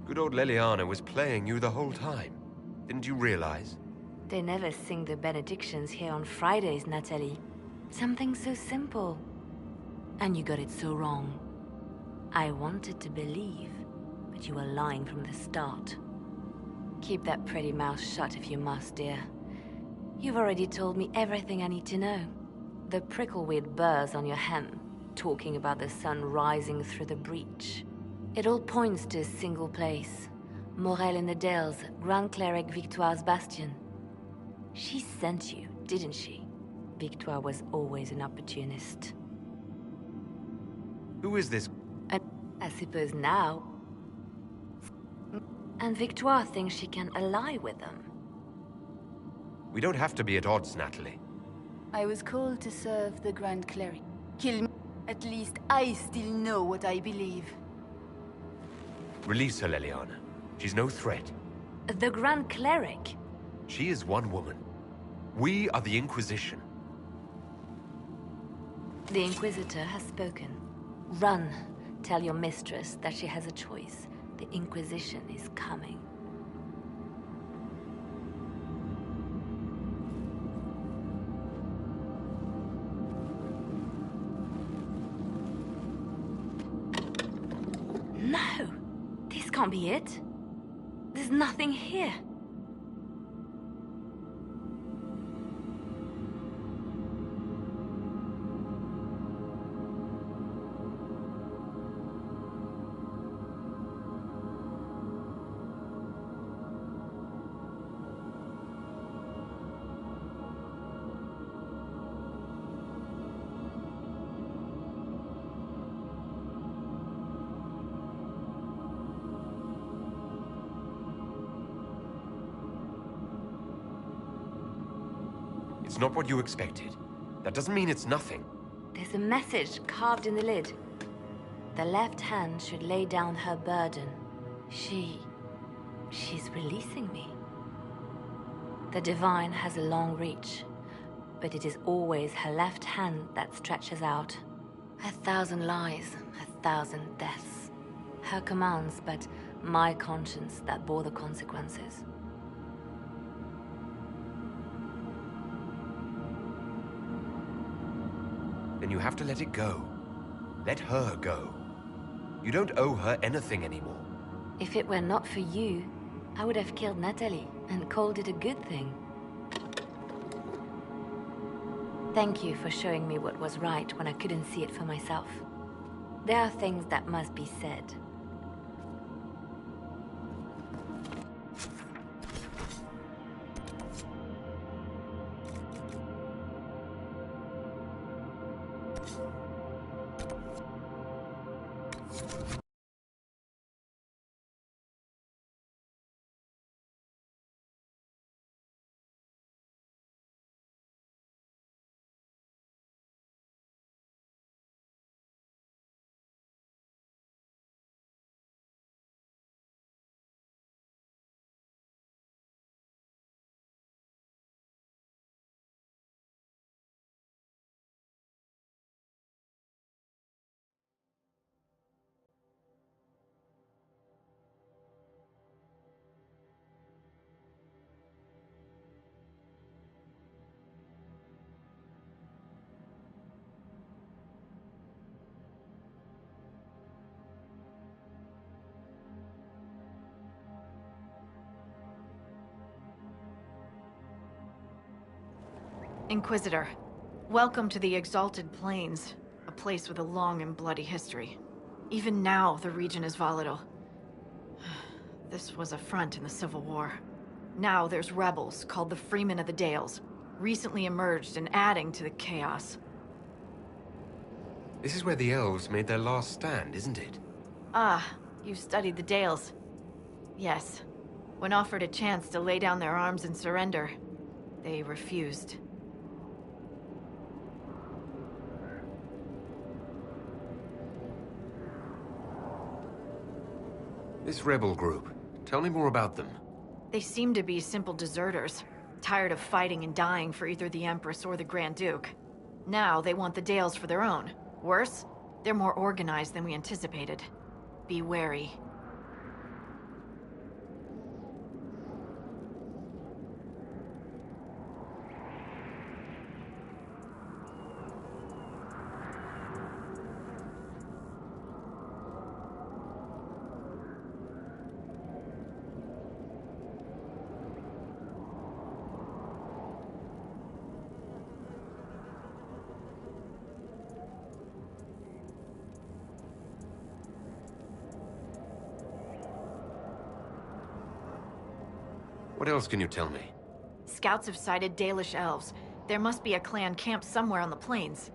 Good old Leliana was playing you the whole time. Didn't you realize? They never sing the benedictions here on Fridays, Natalie. Something so simple. And you got it so wrong. I wanted to believe, but you were lying from the start. Keep that pretty mouth shut if you must, dear. You've already told me everything I need to know. The prickleweed burrs on your hem, talking about the sun rising through the breach. It all points to a single place. Morel in the Dales, Grand Cleric Victoire's bastion. She sent you, didn't she? Victoire was always an opportunist. Who is this? I suppose now. And Victoire thinks she can ally with them. We don't have to be at odds, Natalie. I was called to serve the Grand Cleric. Kill me. At least I still know what I believe. Release her, Leliana. She's no threat. The Grand Cleric? She is one woman. We are the Inquisition. The Inquisitor has spoken. Run. Tell your mistress that she has a choice. The Inquisition is coming. No! This can't be it. There's nothing here. It's not what you expected. That doesn't mean it's nothing. There's a message carved in the lid. The left hand should lay down her burden. She's releasing me. The divine has a long reach, but it is always her left hand that stretches out. 1,000 lies, 1,000 deaths. Her commands, but my conscience that bore the consequences. Then you have to let it go. Let her go. You don't owe her anything anymore. If it were not for you, I would have killed Natalie and called it a good thing. Thank you for showing me what was right when I couldn't see it for myself. There are things that must be said. Inquisitor, welcome to the Exalted Plains, a place with a long and bloody history. Even now, the region is volatile. This was a front in the Civil War. Now there's rebels called the Freemen of the Dales, recently emerged and adding to the chaos. This is where the elves made their last stand, isn't it? Ah, you've studied the Dales. Yes. When offered a chance to lay down their arms and surrender, they refused. This rebel group, tell me more about them. They seem to be simple deserters, tired of fighting and dying for either the Empress or the Grand Duke. Now they want the Dales for their own. Worse, they're more organized than we anticipated. Be wary. What else can you tell me? Scouts have sighted Dalish elves. There must be a clan camped somewhere on the plains.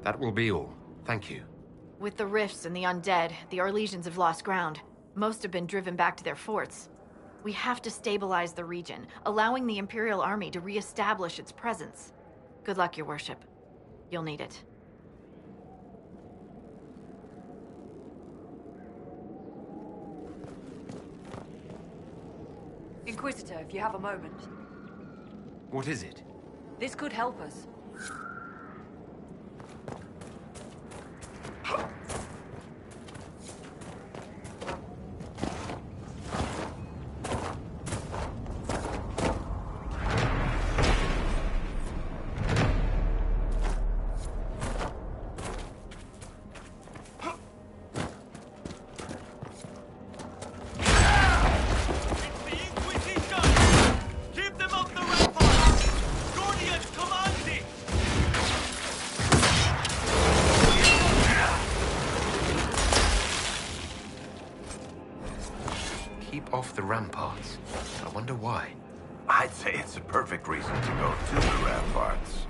That will be all. Thank you. With the rifts and the undead, the Orlesians have lost ground. Most have been driven back to their forts. We have to stabilize the region, allowing the Imperial Army to re-establish its presence. Good luck, Your Worship. You'll need it. Inquisitor, if you have a moment. What is it? This could help us. Keep them up the ramparts! Guardians, commanding! keep off the ramparts. I wonder why. I'd say it's a perfect reason to go to the ramparts.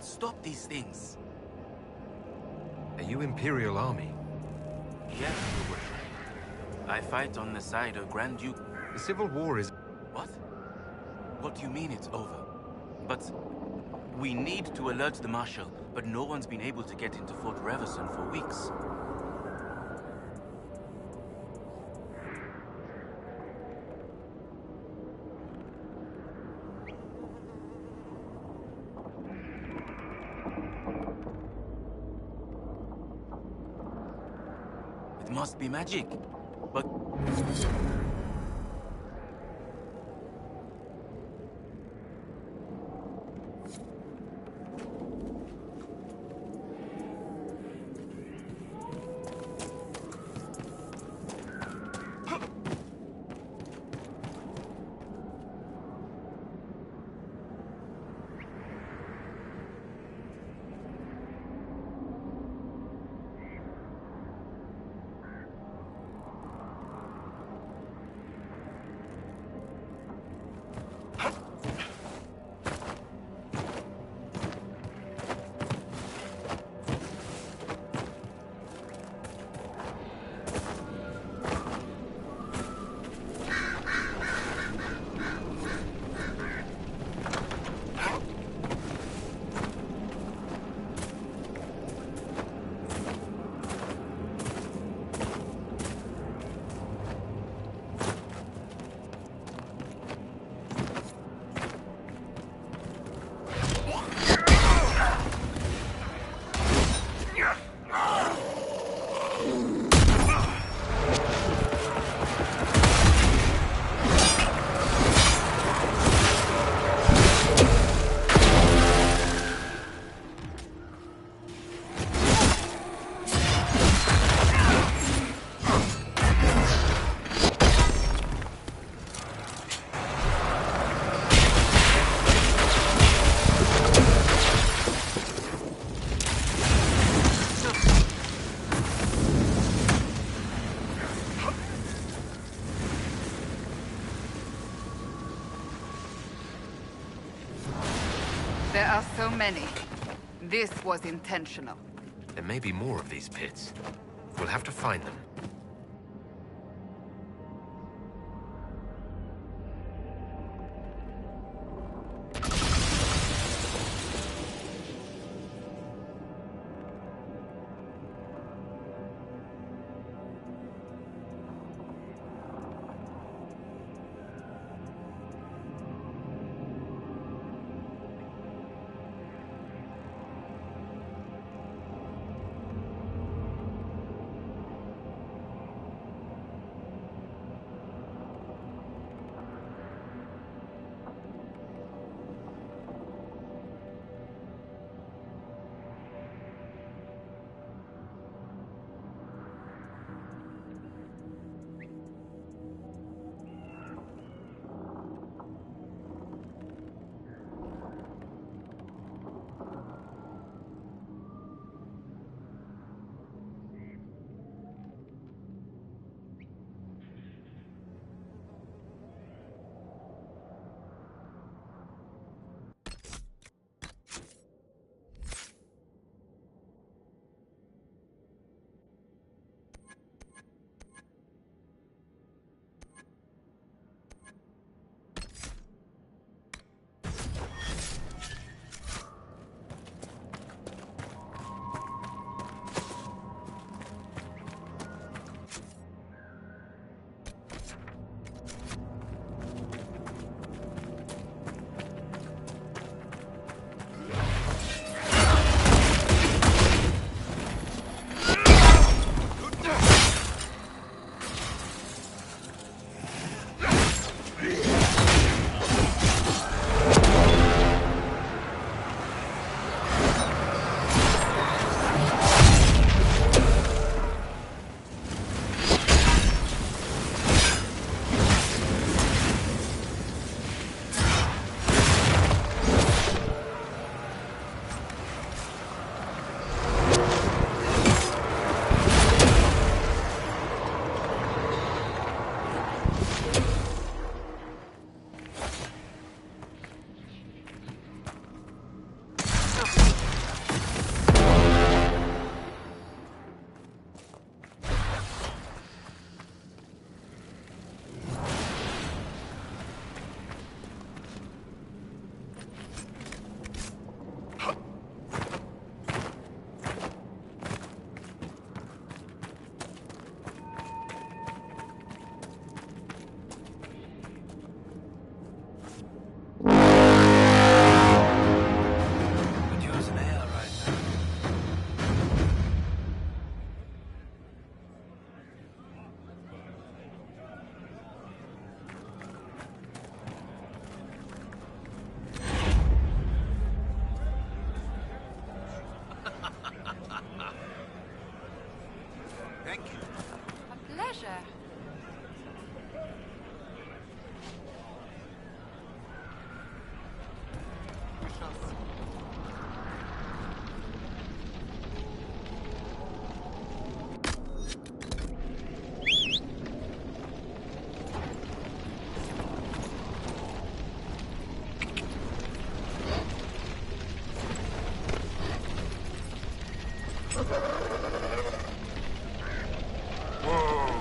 Stop these things. Are you Imperial Army? Yes, I fight on the side of Grand Duke. The Civil War is... What? What do you mean it's over? But we need to alert the Marshal, but no one's been able to get into Fort Reverson for weeks. It must be magic, but... There are so many. This was intentional. There may be more of these pits. We'll have to find them. Thank you. A pleasure. Whoa!